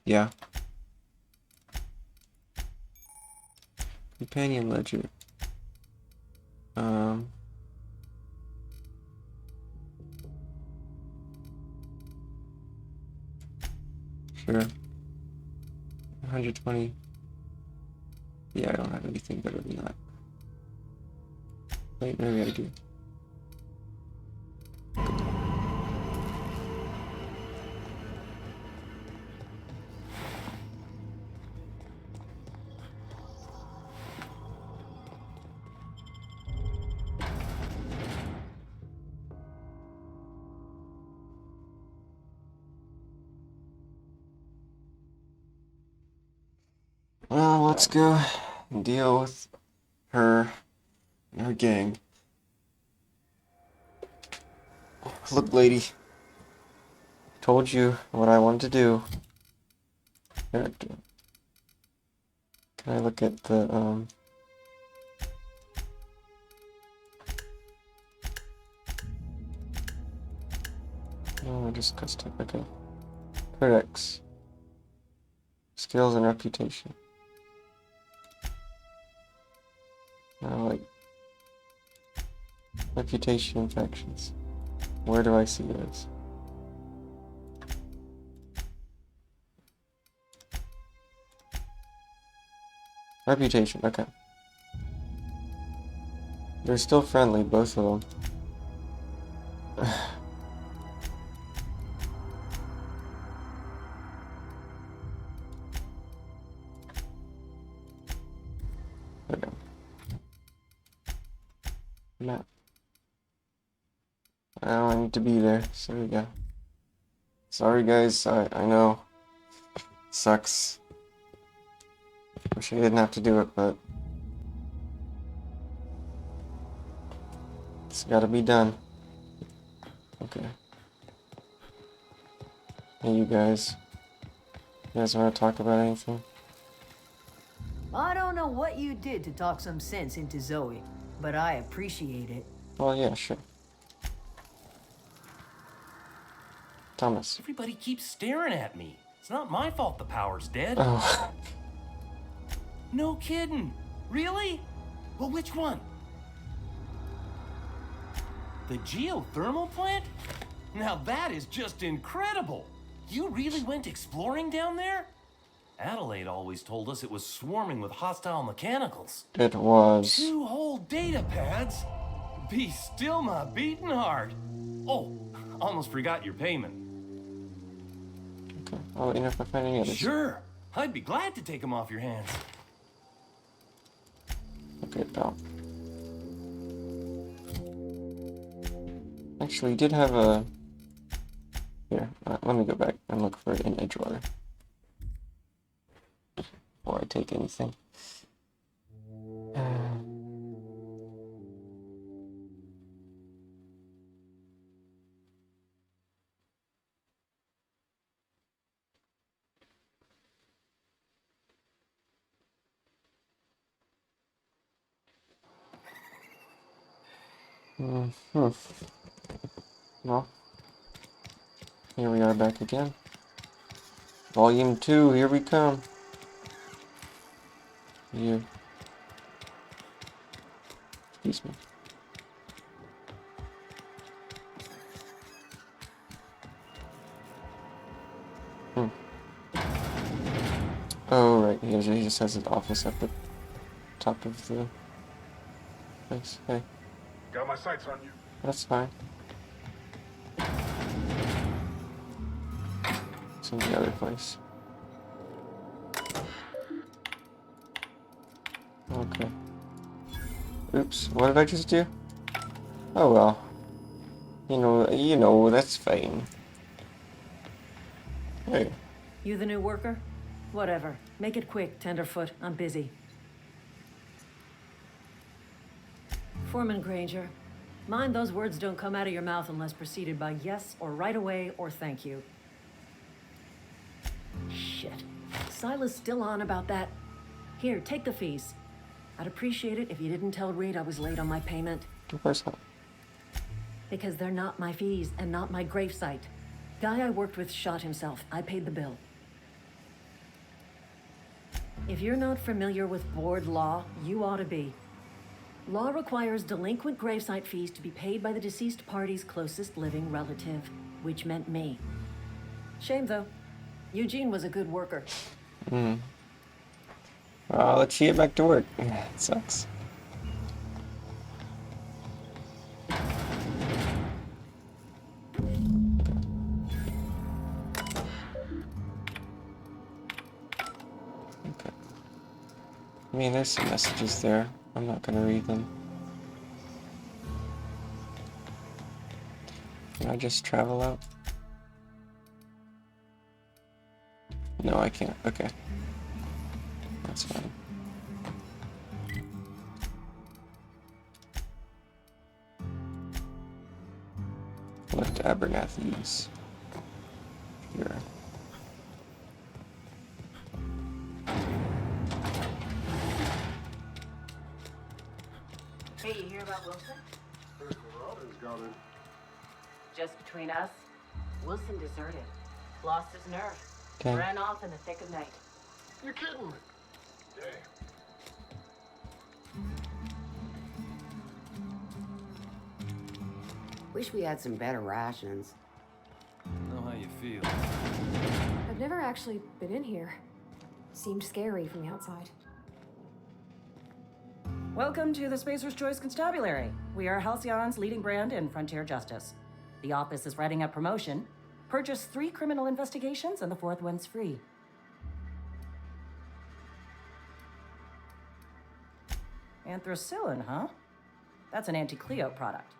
Yeah. Companion ledger. Sure. 120. Yeah, I don't have anything better than that. Wait, maybe I do. Well, let's go and deal with her and her gang. Look, lady. Told you what I wanted to do. Can I look at the, Oh, just custom. Okay. Codex. Skills and reputation. Like reputation infections. Where do I see those? Reputation, okay. They're still friendly, both of them. Okay. Map. I don't need to be there, so we go. Sorry guys, I know. Sucks. Wish I didn't have to do it, but It's gotta be done. Okay. Hey, you guys. You guys want to talk about anything? I don't know what you did to talk some sense into Zoe, but I appreciate it. Well, yeah, sure. Thomas. Everybody keeps staring at me. It's not my fault the power's dead. Oh. No kidding. Really? Well, which one? The geothermal plant? Now that is just incredible. You really went exploring down there? Adelaide always told us it was swarming with hostile mechanicals. It was. 2 whole data pads? Be still my beating heart. Oh, almost forgot your payment. Okay, I'll let you know if I find any others. Sure, I'd be glad to take them off your hands. Okay, pal. Actually, you did have a... Here, let me go back and look for it in Edgewater. Before I take anything. Well, here we are back again. Volume 2, here we come. You. Excuse me. Oh, right, he just has his office at the top of the place. Hey. Got my sights on you. That's fine. It's in the other place. Okay. Oops, what did I just do? Oh well. You know, that's fine. Hey. You the new worker? Whatever. Make it quick, Tenderfoot. I'm busy. Foreman Granger, mind those words don't come out of your mouth unless preceded by yes or right away or thank you. Shit. Silas still on about that? Here, take the fees. I'd appreciate it if you didn't tell Reed I was late on my payment. Of course not. Because they're not my fees and not my gravesite. Guy I worked with shot himself. I paid the bill. If you're not familiar with board law, you ought to be. Law requires delinquent gravesite fees to be paid by the deceased party's closest living relative, which meant me. Shame, though. Eugene was a good worker. Well, let's see it back to work. It sucks. Okay. I mean, there's some messages there. I'm not gonna read them. Can I just travel out? No, I can't. Okay. That's fine. Left Abernathy's. Here. Hey, you hear about Wilson? Just between us, Wilson deserted. Lost his nerve. Okay. Ran off in the thick of night. You're kidding me. Dang. Wish we had some better rations. I know how you feel. I've never actually been in here. Seemed scary from the outside. Welcome to the Spacer's Choice Constabulary. We are Halcyon's leading brand in frontier justice. The office is writing a promotion. Purchase 3 criminal investigations and the 4th one's free. Anthracillin, huh? That's an anti-Cleo product.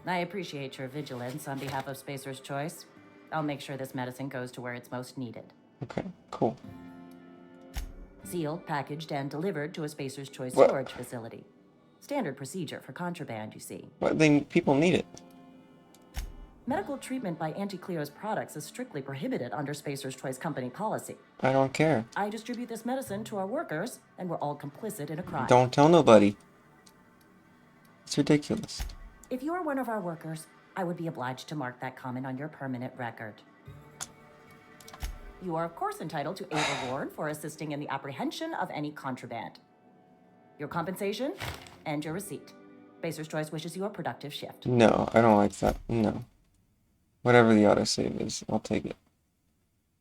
I appreciate your vigilance on behalf of Spacer's Choice. I'll make sure this medicine goes to where it's most needed. Okay, cool. Sealed, packaged, and delivered to a Spacer's Choice What? storage facility. Standard procedure for contraband, you see. But people need it. Medical treatment by Anti-Cleo's products is strictly prohibited under Spacer's Choice Company policy. I don't care. I distribute this medicine to our workers, and we're all complicit in a crime. Don't tell nobody. It's ridiculous. If you are one of our workers, I would be obliged to mark that comment on your permanent record. You are, of course, entitled to a reward for assisting in the apprehension of any contraband. Your compensation and your receipt. Spacer's Choice wishes you a productive shift. No, I don't like that. No. Whatever the autosave is, I'll take it.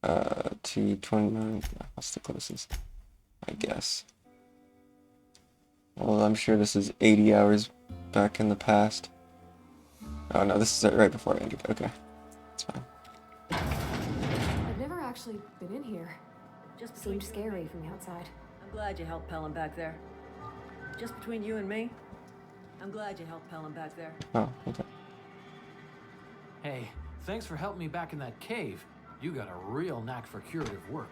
229. What's the closest? I guess. Well, I'm sure this is 80 hours back in the past. Oh no, this is it right before I ended. Okay. It's fine. I've never actually been in here. Just Seemed scary from the outside. I'm glad you helped Pelham back there. Just between you and me, I'm glad you helped Pelham back there. Oh, okay. Hey, thanks for helping me back in that cave. You got a real knack for curative work.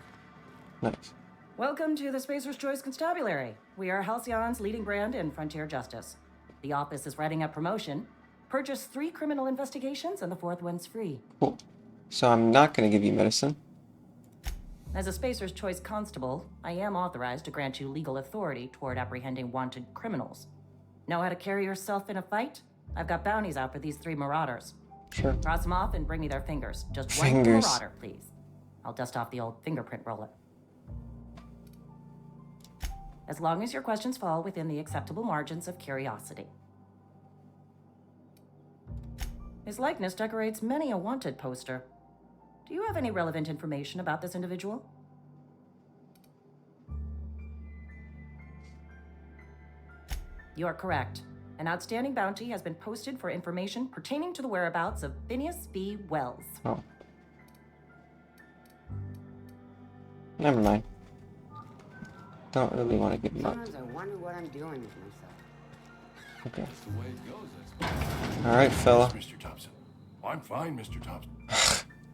Nice. Welcome to the Spacer's Choice Constabulary. We are Halcyon's leading brand in frontier justice. The office is writing up promotion. Purchase 3 criminal investigations and the 4th one's free. Cool. So I'm not going to give you medicine. As a Spacer's Choice constable, I am authorized to grant you legal authority toward apprehending wanted criminals. Know how to carry yourself in a fight? I've got bounties out for these 3 marauders. Sure. Cross them off and bring me their fingers. Just one Fingers. marauder, please. I'll dust off the old fingerprint roller. As long as your questions fall within the acceptable margins of curiosity. His likeness decorates many a wanted poster. Do you have any relevant information about this individual? You are correct. An outstanding bounty has been posted for information pertaining to the whereabouts of Phineas B. Wells. Oh. Never mind. Don't really want to give him up. Sometimes I wonder what I'm doing with myself. Okay. That's the way it goes, I suppose. Alright, fella. Mr. Thompson. I'm fine, Mr. Thompson.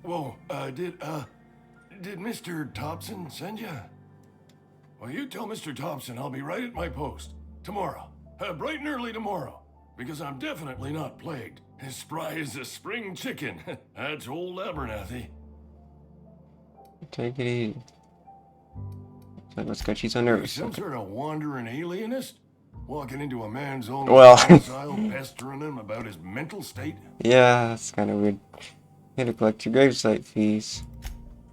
Whoa, did Mr. Thompson send you? Well, you tell Mr. Thompson I'll be right at my post. Tomorrow. Bright and early tomorrow. Because I'm definitely not plagued. As spry as a spring chicken. That's old Abernathy. Take it easy. Let's go. She's so nervous. Some Okay. sort of wandering alienist? Walking into a man's own Well. domicile, pestering him about his mental state? Yeah, that's kind of weird. You had to collect your gravesite fees.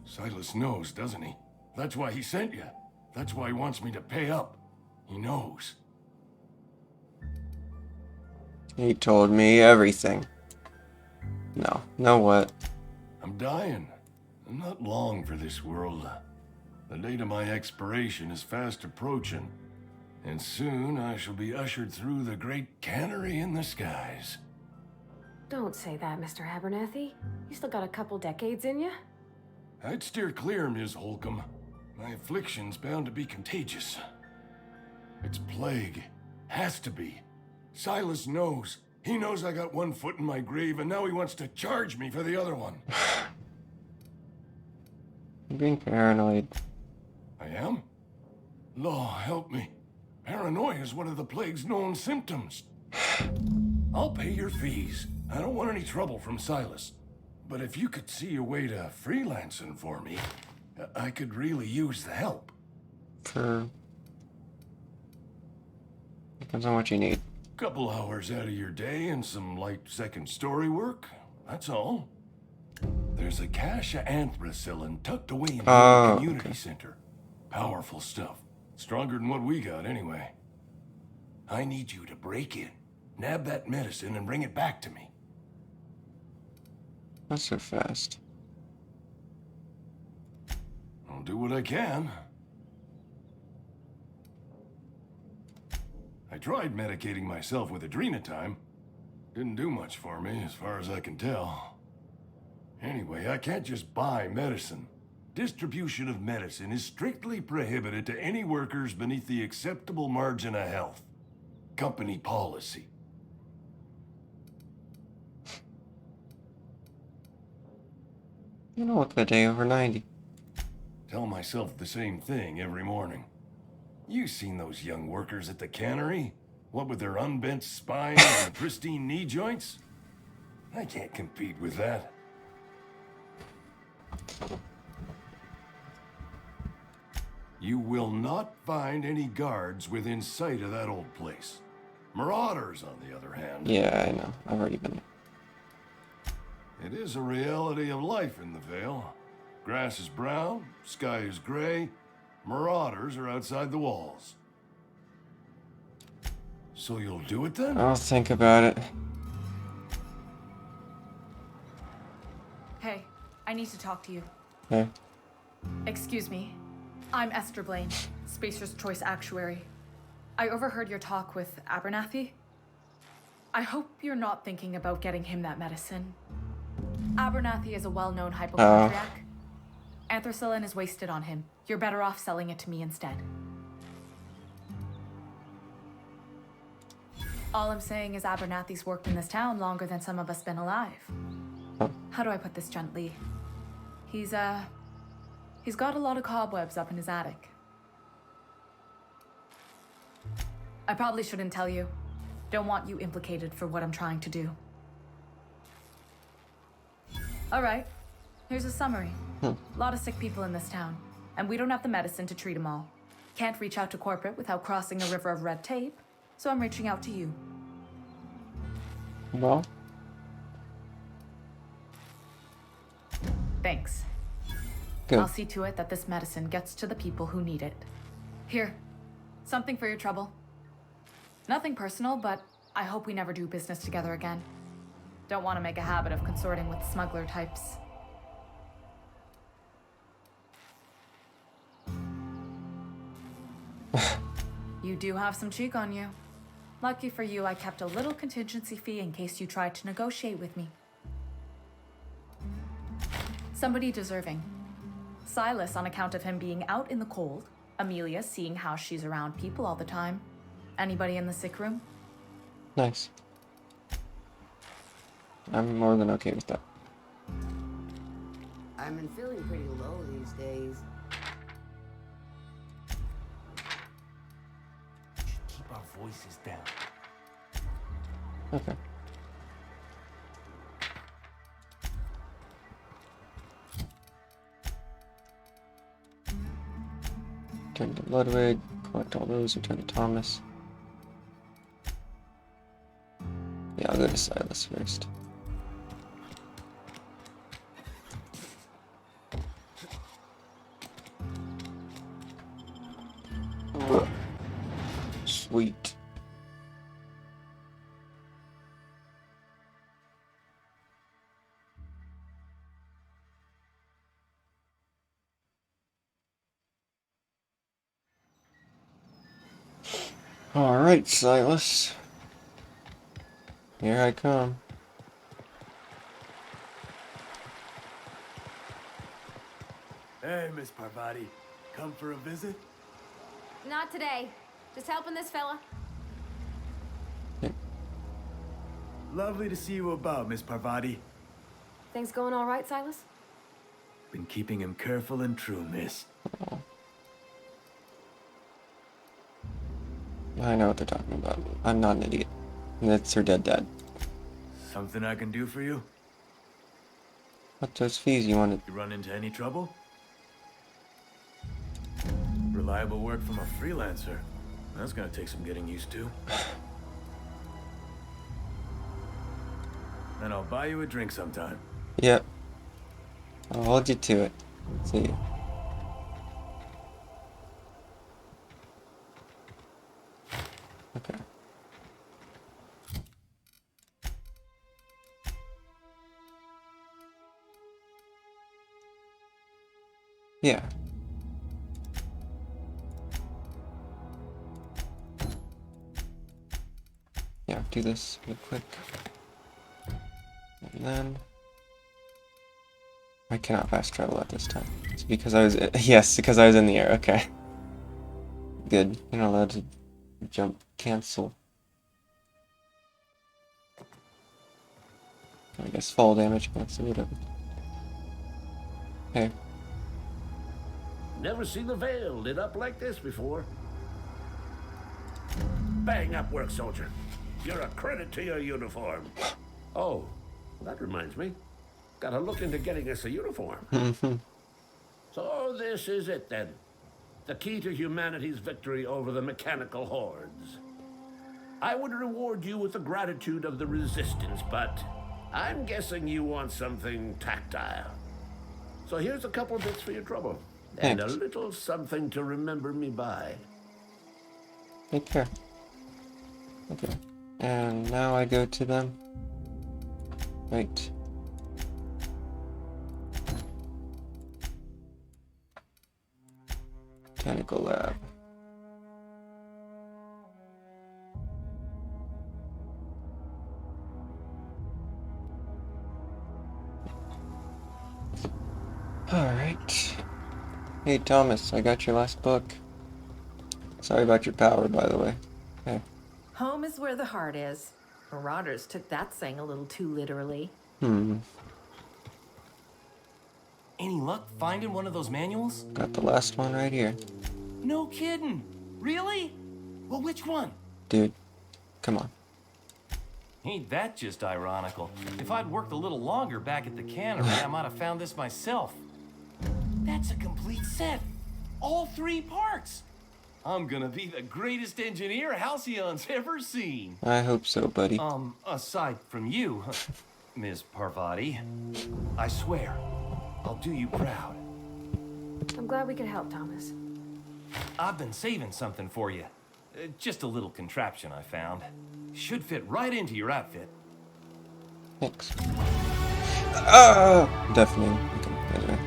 Silas knows, doesn't he? That's why he sent you. That's why he wants me to pay up. He knows. He told me everything. No. Know what? I'm dying. I'm not long for this world. The date of my expiration is fast approaching. And soon I shall be ushered through the great cannery in the skies. Don't say that, Mr. Abernathy. You still got a couple decades in you. I'd steer clear, Ms. Holcomb. My affliction's bound to be contagious. It's plague. Has to be. Silas knows. He knows I got one foot in my grave, and now he wants to charge me for the other one. I'm being paranoid. I am? Law, help me. Paranoia is one of the plague's known symptoms. I'll pay your fees. I don't want any trouble from Silas. But if you could see a way to freelancing for me, I could really use the help. Depends on what you need. Couple hours out of your day and some light second story work. That's all. There's a cache of anthracillin tucked away in the community center. Powerful stuff. Stronger than what we got, anyway. I need you to break in, nab that medicine, and bring it back to me. Not so fast. I'll do what I can. I tried medicating myself with Adrenatime. Didn't do much for me, as far as I can tell. Anyway, I can't just buy medicine. Distribution of medicine is strictly prohibited to any workers beneath the acceptable margin of health. Company policy. You don't look a day over 90. Tell myself the same thing every morning. You seen those young workers at the cannery? What with their unbent spines and pristine knee joints? I can't compete with that. You will not find any guards within sight of that old place. Marauders, on the other hand. Yeah, I know. I've already been there. It is a reality of life in the Vale. Grass is brown, sky is gray, marauders are outside the walls. So you'll do it then? I'll think about it. Hey, I need to talk to you. Okay. Excuse me. I'm Esther Blaine, Spacer's Choice Actuary. I overheard your talk with Abernathy. I hope you're not thinking about getting him that medicine. Abernathy is a well-known hypochondriac. Anthracillin is wasted on him. You're better off selling it to me instead. All I'm saying is Abernathy's worked in this town longer than some of us been alive. How do I put this gently? He's got a lot of cobwebs up in his attic. I probably shouldn't tell you. Don't want you implicated for what I'm trying to do. All right, here's a summary. A lot of sick people in this town, and we don't have the medicine to treat them all. Can't reach out to corporate without crossing a river of red tape, so I'm reaching out to you. Well. Thanks. Good. I'll see to it that this medicine gets to the people who need it. Here, something for your trouble. Nothing personal, but I hope we never do business together again. Don't want to make a habit of consorting with smuggler types. You do have some cheek on you. Lucky for you, I kept a little contingency fee in case you tried to negotiate with me. Somebody deserving. Silas on account of him being out in the cold. Amelia seeing how she's around people all the time. Anybody in the sick room? Nice. I'm more than okay with that. I've been feeling pretty low these days. Keep our voices down. Okay. Turn to Ludwig, collect all those, return to Thomas. Yeah, I'll go to Silas first. Sweet. All right, Silas. Here I come. Hey, Miss Parvati. Come for a visit? Not today. Just helping this fella. Lovely to see you about, Miss Parvati. Things going all right, Silas? Been keeping him careful and true, miss. I know what they're talking about. I'm not an idiot. That's her dead dad. Something I can do for you? What's those fees you wanted? You run into any trouble? Reliable work from a freelancer. That's gonna take some getting used to. Then I'll buy you a drink sometime. Yep. I'll hold you to it. See you. Okay. Yeah. Yeah, do this real quick. And then I cannot fast travel at this time. It's because I was yes, because I was in the air. Okay. Good. You're not allowed to jump cancel. I guess fall damage cancel, whatever. Hey. Never seen the Vale lit up like this before. Bang-up work, soldier. You're a credit to your uniform. Oh, that reminds me. Gotta look into getting us a uniform. So this is it then. The key to humanity's victory over the mechanical hordes. I would reward you with the gratitude of the Resistance, but I'm guessing you want something tactile. So here's a couple of bits for your trouble. And a little something to remember me by. Take care. Okay. And now I go to them. Right. Botanical lab. Alright. Hey Thomas, I got your last book. Sorry about your power, by the way. Okay. Home is where the heart is. Marauders took that saying a little too literally. Any luck finding one of those manuals? Got the last one right here. No kidding. Really? Well, which one? Dude, come on. Ain't that just ironical? If I'd worked a little longer back at the cannery, I might have found this myself. That's a complete set. All 3 parts. I'm gonna be the greatest engineer Halcyon's ever seen. I hope so, buddy. Aside from you, Ms. Parvati, I swear, I'll do you proud. I'm glad we could help, Thomas. I've been saving something for you. Just a little contraption I found. Should fit right into your outfit. Thanks. Deafening. Okay, anyway.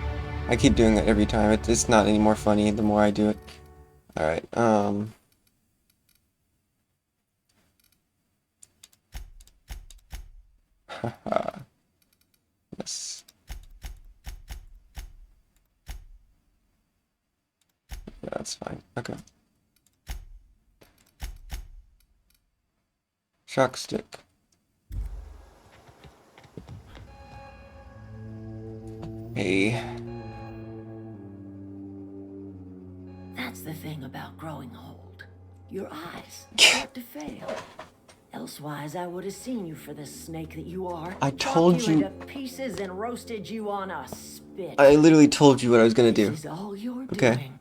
I keep doing that every time. It's not any more funny the more I do it. Alright, haha. Yes. Yeah, that's fine. Okay. Shock stick. Hey. That's the thing about growing old. Your eyes start to fail. Elsewise, I would have seen you for the snake that you are. I told Chopped you. into pieces and roasted you on a spit. I literally told you what I was gonna do. This is all you're Okay. doing.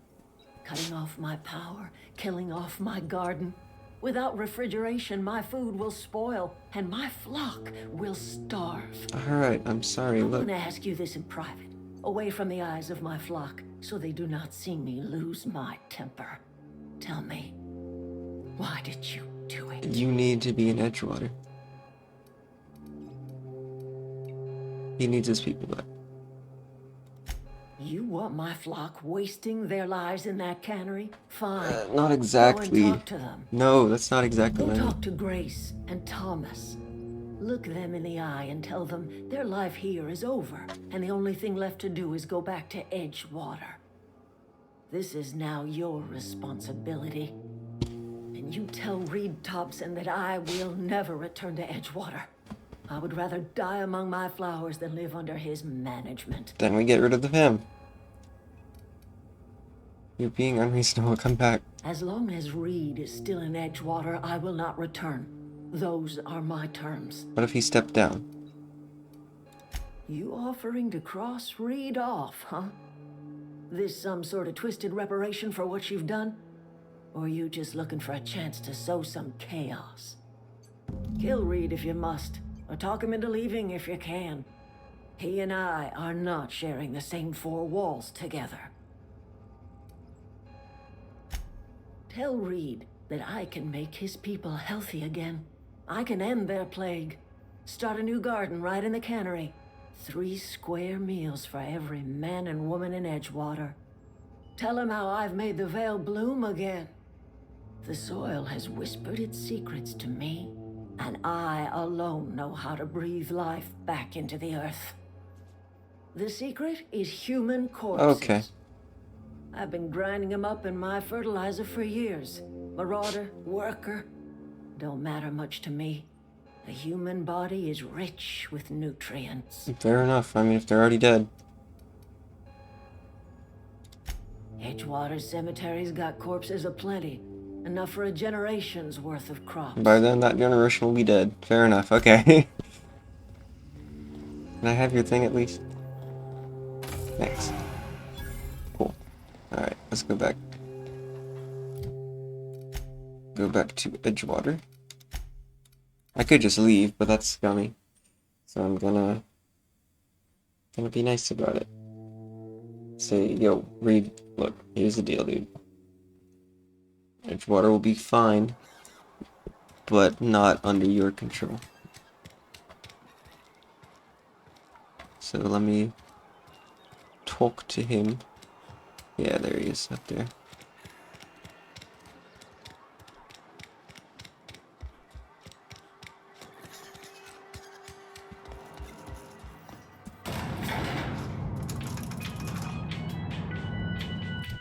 Cutting off my power, killing off my garden. Without refrigeration, my food will spoil, and my flock will starve. Alright, I'm sorry. I'm Look. gonna ask you this in private, away from the eyes of my flock, so they do not see me lose my temper. Tell me, why did you do it? You need to be in Edgewater. He needs his people back. You want my flock wasting their lives in that cannery? Fine. Not Go exactly. and talk to them. No, that's not exactly Go what I mean. talk to Grace and Thomas. Look them in the eye and tell them their life here is over, and the only thing left to do is go back to Edgewater. This is now your responsibility. And you tell Reed Thompson that I will never return to Edgewater. I would rather die among my flowers than live under his management. Then we get rid of him. You're being unreasonable. Come back. As long as Reed is still in Edgewater, I will not return. Those are my terms. What if he stepped down? You offering to cross Reed off, huh? This some sort of twisted reparation for what you've done? Or you just looking for a chance to sow some chaos? Kill Reed if you must, or talk him into leaving if you can. He and I are not sharing the same 4 walls together. Tell Reed that I can make his people healthy again. I can end their plague. Start a new garden right in the cannery. 3 square meals for every man and woman in Edgewater. Tell him how I've made the Vale bloom again. The soil has whispered its secrets to me, and I alone know how to breathe life back into the earth. The secret is human corpses. Okay. I've been grinding them up in my fertilizer for years. Marauder, worker, don't matter much to me. The human body is rich with nutrients. Fair enough. I mean, if they're already dead. Edgewater Cemetery's got corpses aplenty. Enough for a generation's worth of crops. By then, that generation will be dead. Fair enough, okay. Can I have your thing at least? Thanks. Cool. Alright, let's go back. Go back to Edgewater. I could just leave, but that's scummy. So I'm gonna be nice about it. Say, yo, Reed, look, here's the deal, dude. Edgewater will be fine, but not under your control. So let me talk to him. Yeah, there he is, up there.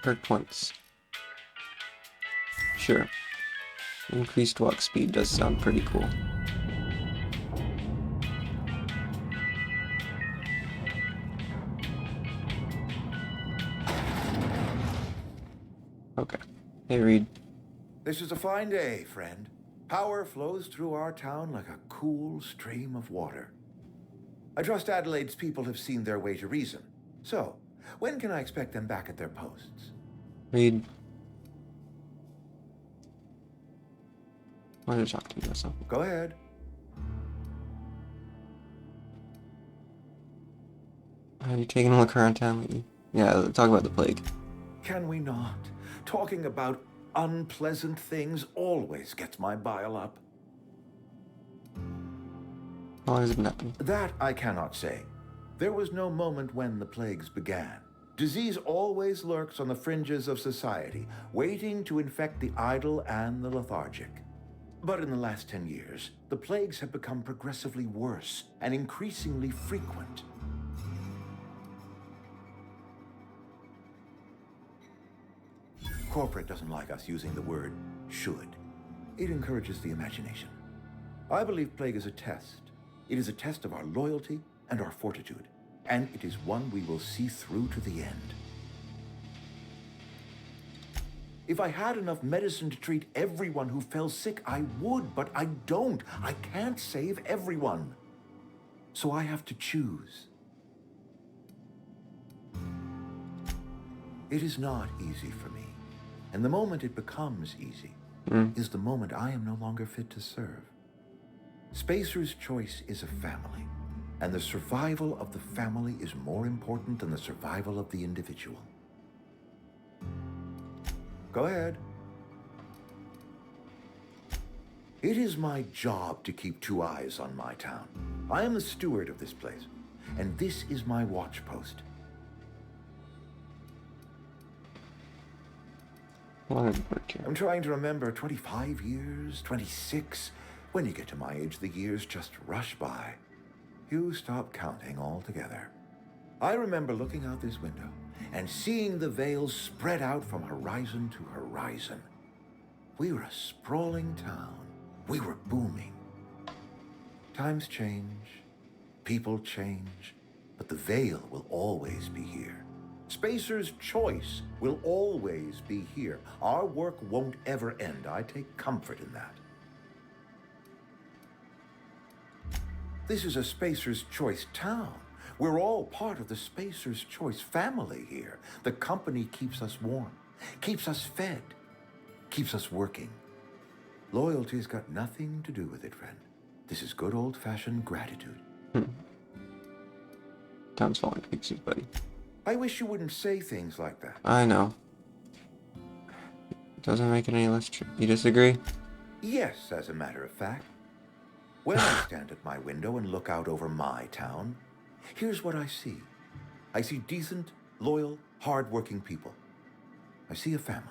Perk points. Sure. Increased walk speed does sound pretty cool. Okay. Hey, Reed. This is a fine day, friend. Power flows through our town like a cool stream of water. I trust Adelaide's people have seen their way to reason. So, when can I expect them back at their posts? Reed. I want to talk to you about something. Go ahead. Have you taken a look around town lately? Yeah, let's talk about the plague. Can we not? Talking about unpleasant things always gets my bile up. How long has it been happening? That I cannot say. There was no moment when the plagues began. Disease always lurks on the fringes of society, waiting to infect the idle and the lethargic. But in the last 10 years, the plagues have become progressively worse and increasingly frequent. Corporate doesn't like us using the word should. It encourages the imagination. I believe plague is a test. It is a test of our loyalty and our fortitude, and it is one we will see through to the end. If I had enough medicine to treat everyone who fell sick, I would, but I don't. I can't save everyone. So I have to choose. It is not easy for me. And the moment it becomes easy is the moment I am no longer fit to serve. Spacer's Choice is a family, and the survival of the family is more important than the survival of the individual. Go ahead. It is my job to keep 2 eyes on my town. I am the steward of this place, and this is my watch post. I'm trying to remember 25 years, 26. When you get to my age, the years just rush by. You stop counting altogether. I remember looking out this window and seeing the veils spread out from horizon to horizon. We were a sprawling town. We were booming. Times change, people change, but the veil will always be here. Spacer's Choice will always be here. Our work won't ever end. I take comfort in that. This is a Spacer's Choice town. We're all part of the Spacer's Choice family here. The company keeps us warm, keeps us fed, keeps us working. Loyalty's got nothing to do with it, friend. This is good old-fashioned gratitude. Town's falling to pieces, buddy. I wish you wouldn't say things like that. I know. Doesn't make it any less true. You disagree? Yes, as a matter of fact. When I stand at my window and look out over my town, here's what I see. I see decent, loyal, hard-working people. I see a family.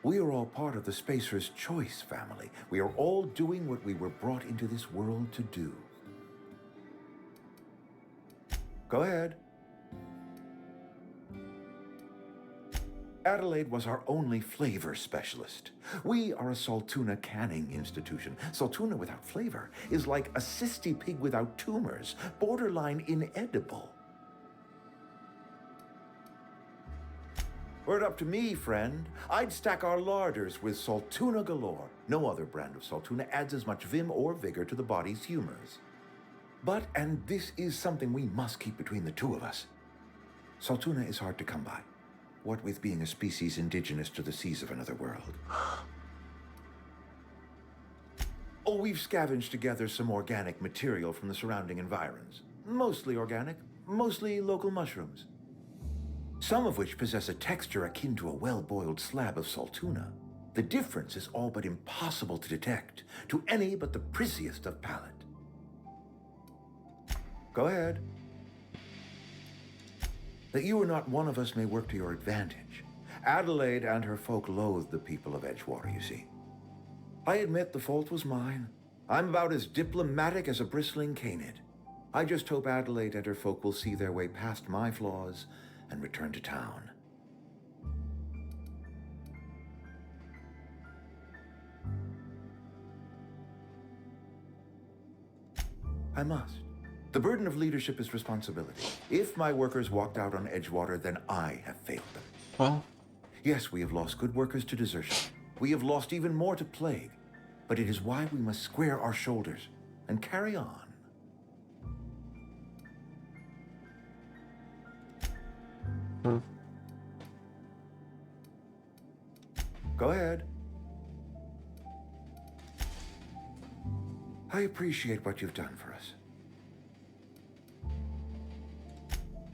We are all part of the Spacer's Choice family. We are all doing what we were brought into this world to do. Go ahead. Adelaide was our only flavor specialist. We are a Saltuna canning institution. Saltuna without flavor is like a cysty pig without tumors, borderline inedible. Were it up to me, friend, I'd stack our larders with Saltuna galore. No other brand of Saltuna adds as much vim or vigor to the body's humors. But, and this is something we must keep between the two of us, Saltuna is hard to come by, what with being a species indigenous to the seas of another world. Oh, we've scavenged together some organic material from the surrounding environs. Mostly organic, mostly local mushrooms. Some of which possess a texture akin to a well-boiled slab of Saltuna. The difference is all but impossible to detect to any but the prissiest of palate. Go ahead. That you are not one of us may work to your advantage. Adelaide and her folk loathe the people of Edgewater, you see. I admit the fault was mine. I'm about as diplomatic as a bristling canid. I just hope Adelaide and her folk will see their way past my flaws and return to town. I must. The burden of leadership is responsibility. If my workers walked out on Edgewater, then I have failed them. Well? Yes, we have lost good workers to desertion. We have lost even more to plague. But it is why we must square our shoulders and carry on. Go ahead. I appreciate what you've done for us.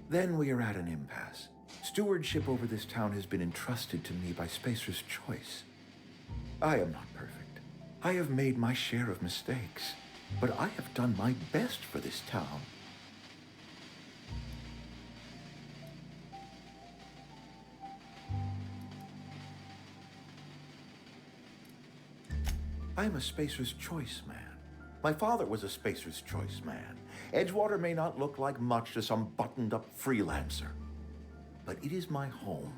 Then we are at an impasse. Stewardship over this town has been entrusted to me by Spacer's Choice. I am not perfect. I have made my share of mistakes, but I have done my best for this town. I am a Spacer's Choice man. My father was a Spacer's Choice man. Edgewater may not look like much to some buttoned-up freelancer, but it is my home.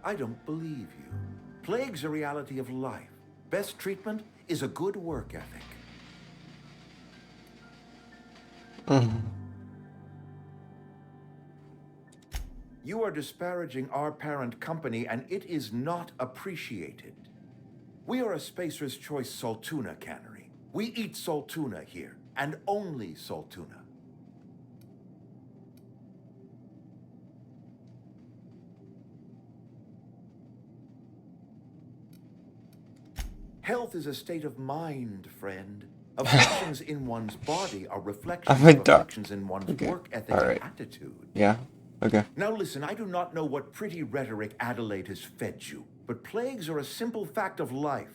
I don't believe you. Plague's a reality of life. Best treatment is a good work ethic. You are disparaging our parent company, and it is not appreciated. We are a Spacer's Choice Saltuna cannery. We eat Saltuna here, and only Saltuna. Health is a state of mind, friend. Afflictions in one's body are reflections of afflictions in one's work ethic and attitude. Yeah. Okay. Now listen, I do not know what pretty rhetoric Adelaide has fed you, but plagues are a simple fact of life.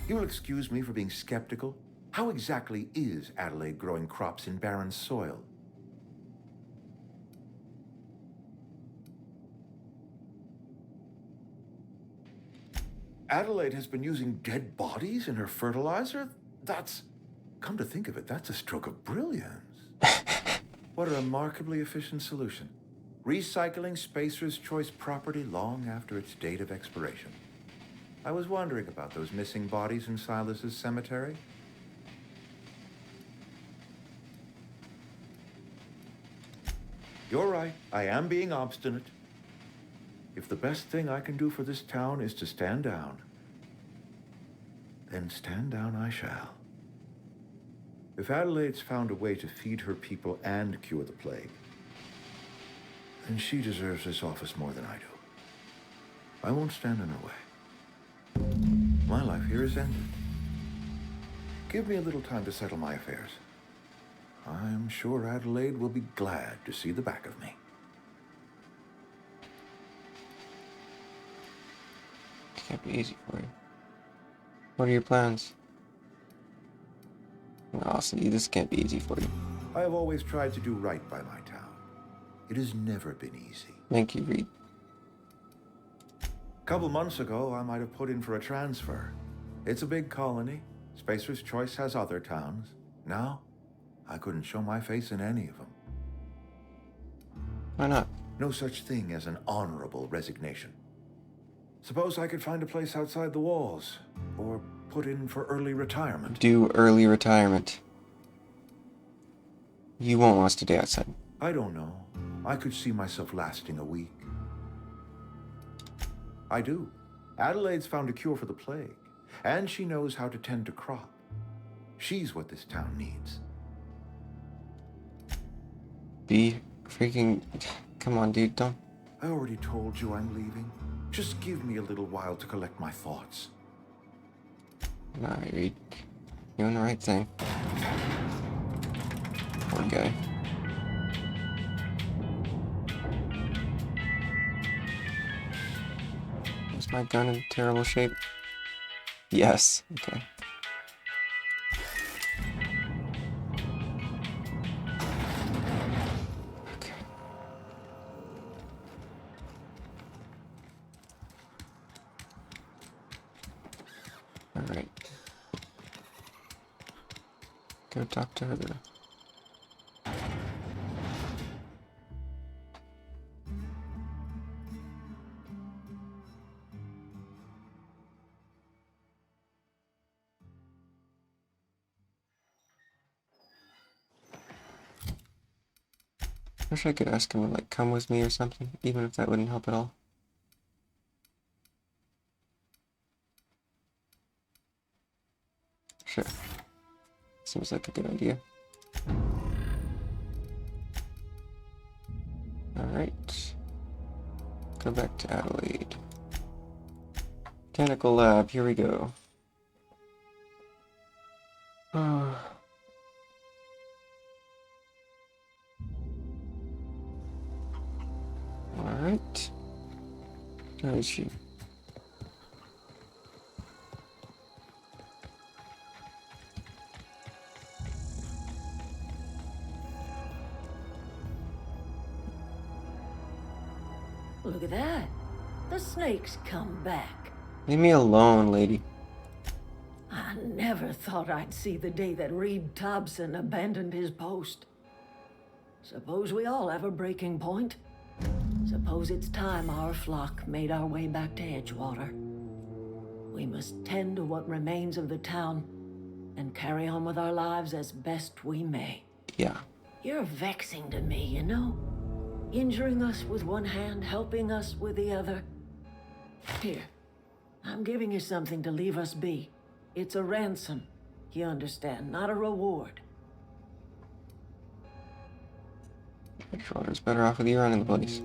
You will excuse me for being skeptical. How exactly is Adelaide growing crops in barren soil? Adelaide has been using dead bodies in her fertilizer? That's... Come to think of it, that's a stroke of brilliance. What a remarkably efficient solution. Recycling Spacer's Choice property long after its date of expiration. I was wondering about those missing bodies in Silas's cemetery. You're right, I am being obstinate. If the best thing I can do for this town is to stand down, then stand down I shall. If Adelaide's found a way to feed her people and cure the plague, then she deserves this office more than I do. I won't stand in her way. My life here is ended. Give me a little time to settle my affairs. I'm sure Adelaide will be glad to see the back of me. It can't be easy for you. What are your plans? Honestly, this can't be easy for you. I have always tried to do right by my town. It has never been easy. Thank you, Reed. A couple months ago, I might have put in for a transfer. It's a big colony. Spacer's Choice has other towns. Now, I couldn't show my face in any of them. Why not? No such thing as an honorable resignation. Suppose I could find a place outside the walls, or put in for early retirement. Do early retirement. You won't want to stay outside. I don't know. I could see myself lasting a week. I do. Adelaide's found a cure for the plague, and she knows how to tend to crop. She's what this town needs. Be freaking... Come on, dude, don't... I already told you I'm leaving. Just give me a little while to collect my thoughts. Alright, Reed. You're doing the right thing. Poor guy. Is my gun in terrible shape? Yes. Okay. Okay. Alright. Go talk to her. Wish I could ask him to, like, come with me or something, even if that wouldn't help at all. Sure. Seems like a good idea. Alright. Go back to Adelaide. Botanical lab, here we go. Alright. Where is she? Look at that. The snake's come back. Leave me alone, lady. I never thought I'd see the day that Reed Thompson abandoned his post. Suppose we all have a breaking point. Suppose it's time our flock made our way back to Edgewater. We must tend to what remains of the town and carry on with our lives as best we may. Yeah. You're vexing to me, you know? Injuring us with one hand, helping us with the other. Here, I'm giving you something to leave us be. It's a ransom, you understand, not a reward. Edgewater's better off with you running the place.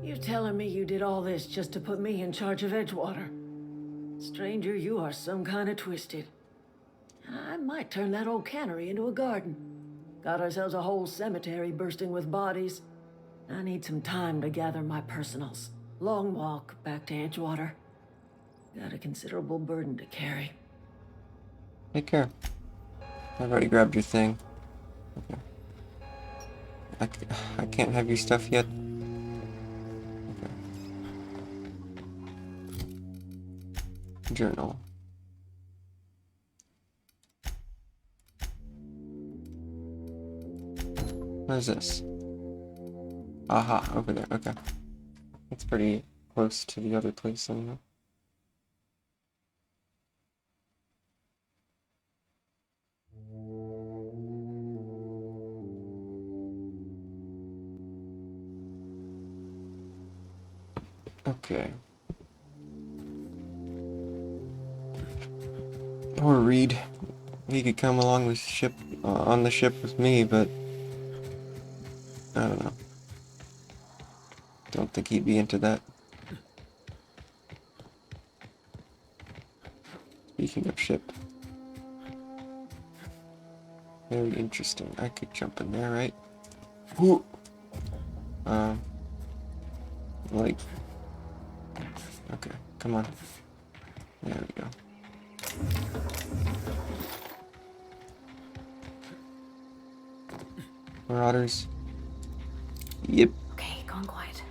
You're telling me you did all this just to put me in charge of Edgewater? Stranger, you are some kind of twisted. I might turn that old cannery into a garden. Got ourselves a whole cemetery bursting with bodies. I need some time to gather my personals. Long walk back to Edgewater. Got a considerable burden to carry. Take care. I've already grabbed your thing. Okay. I can't have your stuff yet. Okay. Journal. What is this? Aha, over there. Okay. It's pretty close to the other place anyway. Okay. Poor Reed. He could come along with ship on the ship with me, but I don't know. Don't think he'd be into that. Speaking of ship. Very interesting. I could jump in there, right? Ooh. Like... Okay, come on. There we go. Marauders. Yep. Okay, gone quiet.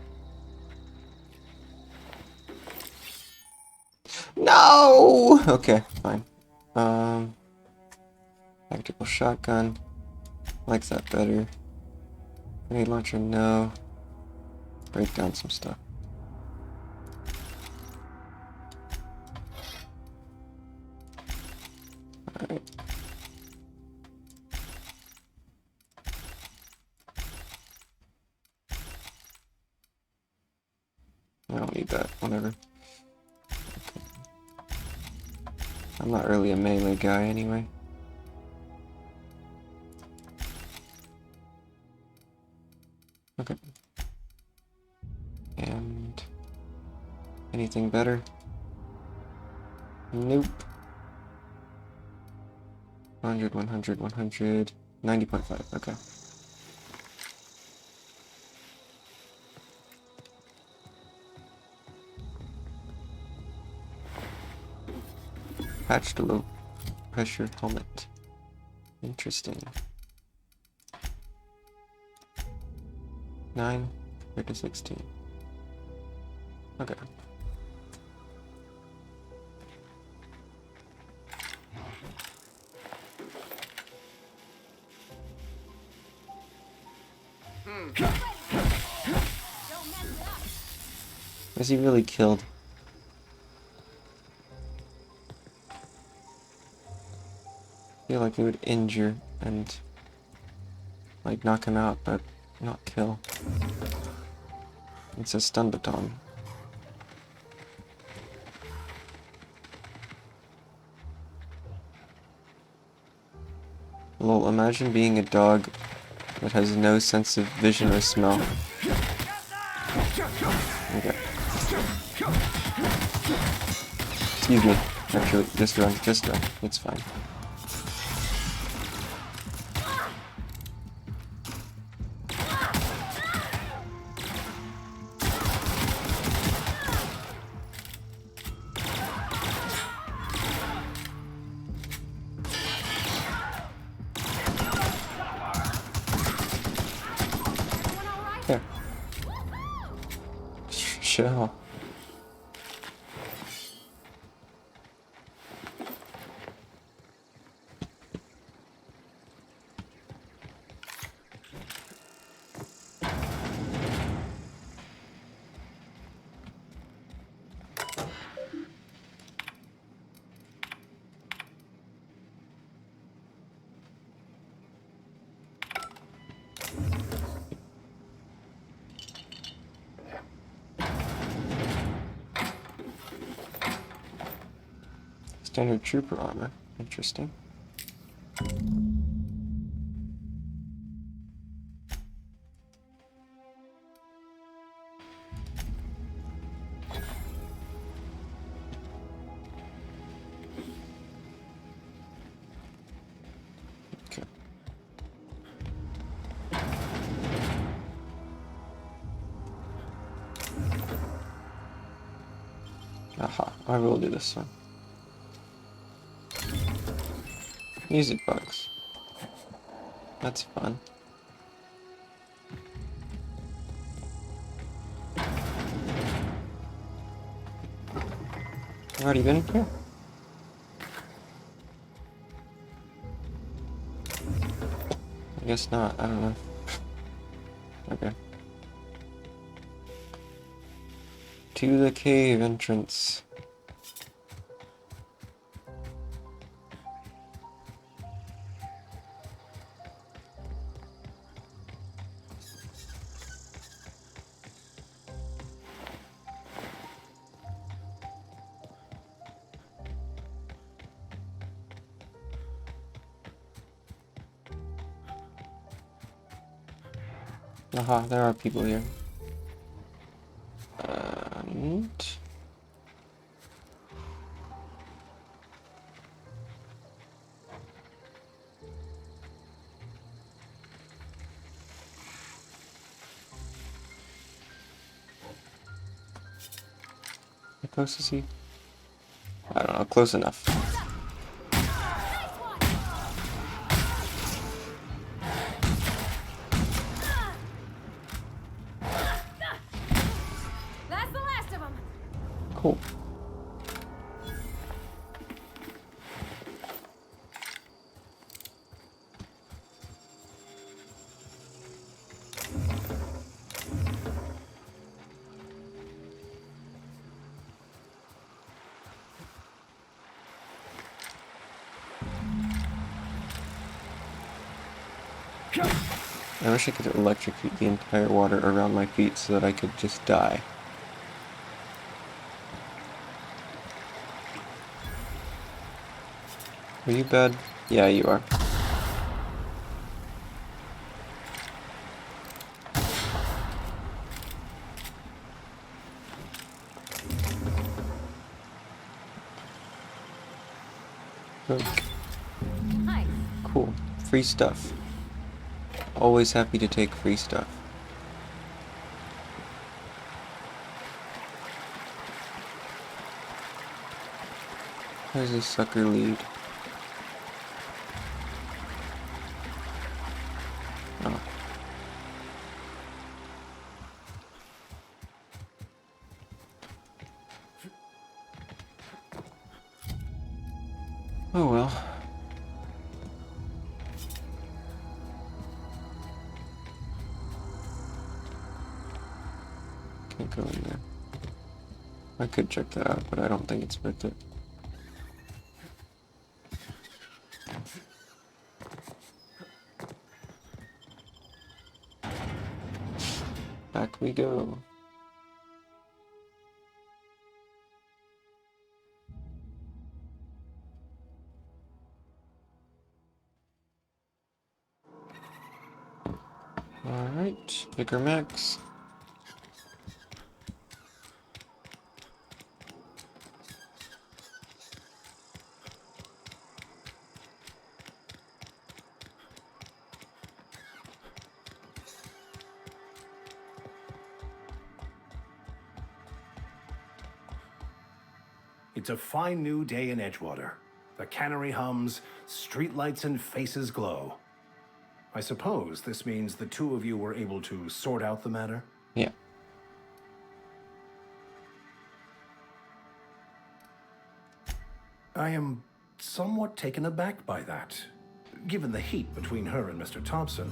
No! Okay, fine. Tactical shotgun. Likes that better. Grenade launcher, no. Break down some stuff. Alright. I don't need that, whatever. Okay. I'm not really a melee guy anyway. Okay. And anything better? Nope. 100, 100, 100, 90.5, okay. Patched low pressure helmet. Interesting. 9 compared to 16. Okay. Was he really killed? I feel like it would injure and like knock him out, but not kill. It's a stun baton. Lol, imagine being a dog that has no sense of vision or smell. Okay. Excuse me. Actually, just run, just run. It's fine. There. Chill. Standard trooper armor. Interesting. Okay. Aha, I will do this one. Music box. That's fun. I've already been here? I guess not, I don't know. Okay. To the cave entrance. Aha, there are people here. And... how close is he? I don't know, close enough. That's the last of them. Cool. I wish I could electrocute the entire water around my feet so that I could just die. Are you bad? Yeah, you are. Hi. Cool. Free stuff. Always happy to take free stuff. Where's this sucker lead? Oh. Oh well. Can't go in there. I could check that out, but I don't think it's worth it. Back we go. Alright, Vicar Max. It's a fine new day in Edgewater. The cannery hums, streetlights and faces glow. I suppose this means the two of you were able to sort out the matter? Yeah. I am somewhat taken aback by that. Given the heat between her and Mr. Thompson,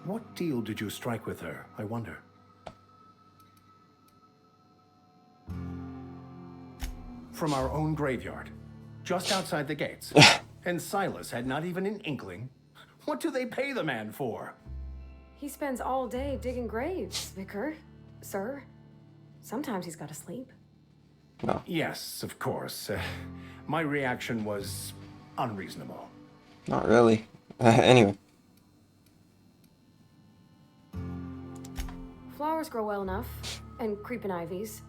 what deal did you strike with her, I wonder? From our own graveyard, just outside the gates. And Silas had not even an inkling. What do they pay the man for? He spends all day digging graves, Vicar. Sir. Sometimes he's got to sleep. No. Yes, of course. My reaction was unreasonable. Not really. Anyway. Flowers grow well enough, and creeping ivies,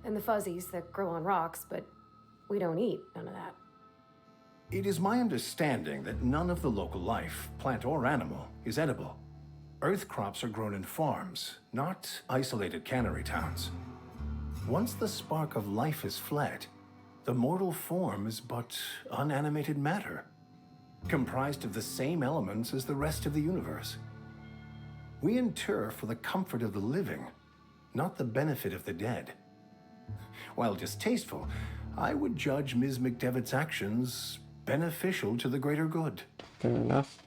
and the fuzzies that grow on rocks, but we don't eat none of that. It is my understanding that none of the local life, plant or animal, is edible. Earth crops are grown in farms, not isolated cannery towns. Once the spark of life has fled, the mortal form is but unanimated matter, comprised of the same elements as the rest of the universe. We inter for the comfort of the living, not the benefit of the dead. While distasteful, I would judge Ms. McDevitt's actions beneficial to the greater good. Fair enough.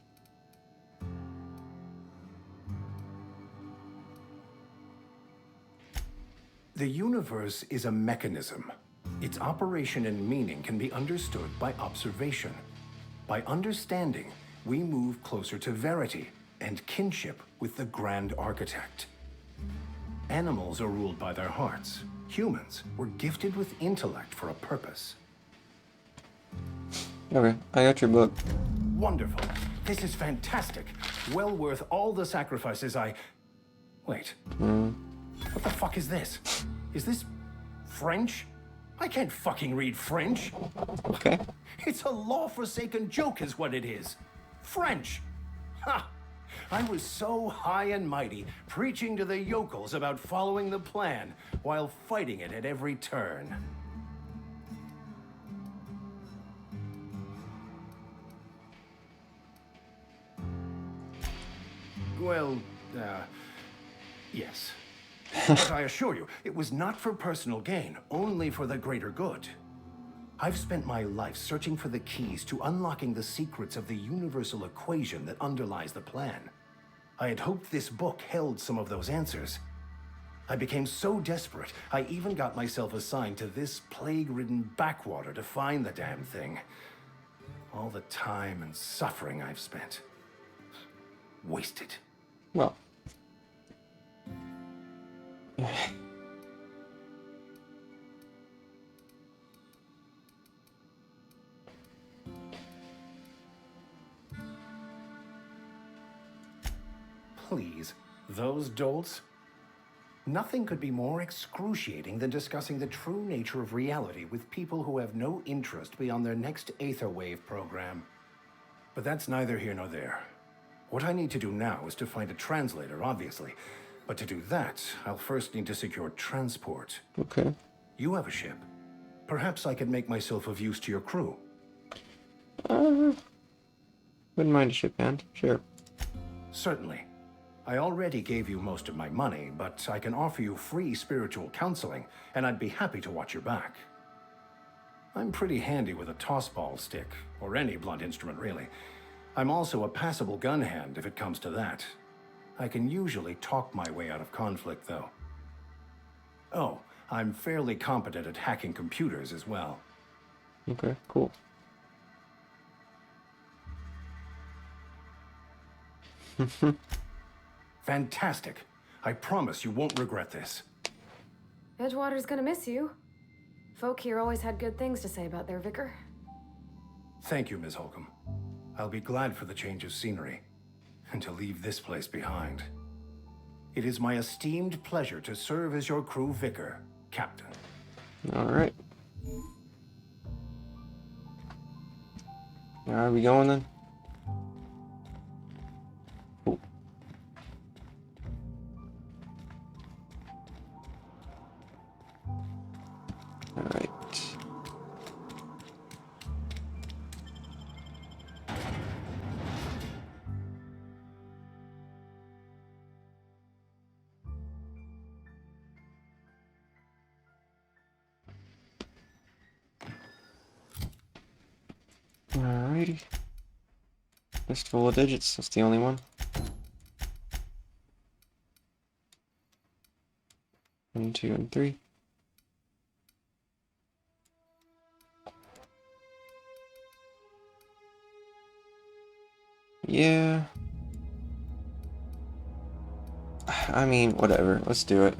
The universe is a mechanism. Its operation and meaning can be understood by observation. By understanding, we move closer to verity and kinship with the grand architect. Animals are ruled by their hearts. Humans were gifted with intellect for a purpose. Okay, I got your book. Wonderful. This is fantastic. Well worth all the sacrifices I... Wait. What the fuck is this? Is this French? I can't fucking read French. Okay. It's a law-forsaken joke is what it is. French. Ha! I was so high and mighty, preaching to the yokels about following the plan, while fighting it at every turn. Well, yes. But I assure you, it was not for personal gain, only for the greater good. I've spent my life searching for the keys to unlocking the secrets of the universal equation that underlies the plan. I had hoped this book held some of those answers. I became so desperate, I even got myself assigned to this plague-ridden backwater to find the damn thing. All the time and suffering I've spent. wasted. Well. Please, those dolts? Nothing could be more excruciating than discussing the true nature of reality with people who have no interest beyond their next Aetherwave program. But that's neither here nor there. What I need to do now is to find a translator, obviously. But to do that, I'll first need to secure transport. Okay. You have a ship. Perhaps I could make myself of use to your crew. Wouldn't mind a ship hand, sure. Certainly. I already gave you most of my money, but I can offer you free spiritual counseling, and I'd be happy to watch your back. I'm pretty handy with a tossball stick, or any blunt instrument really. I'm also a passable gun hand if it comes to that. I can usually talk my way out of conflict, though. Oh, I'm fairly competent at hacking computers as well. Okay, cool. Fantastic. I promise you won't regret this. Edgewater's gonna miss you. Folk here always had good things to say about their vicar. Thank you, Ms. Holcomb. I'll be glad for the change of scenery, and to leave this place behind. It is my esteemed pleasure to serve as your crew vicar, Captain. Alright. Are we going then? Cool. Alright. Alrighty. List full of digits, that's the only one. 1, 2, and 3. Yeah. I mean, whatever. Let's do it.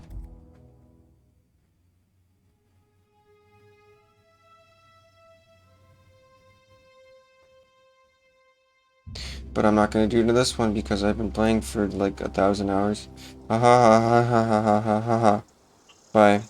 But I'm not gonna do to this one because I've been playing for like 1,000 hours. Ha ha ha ha ha ha ha ha ha. Bye.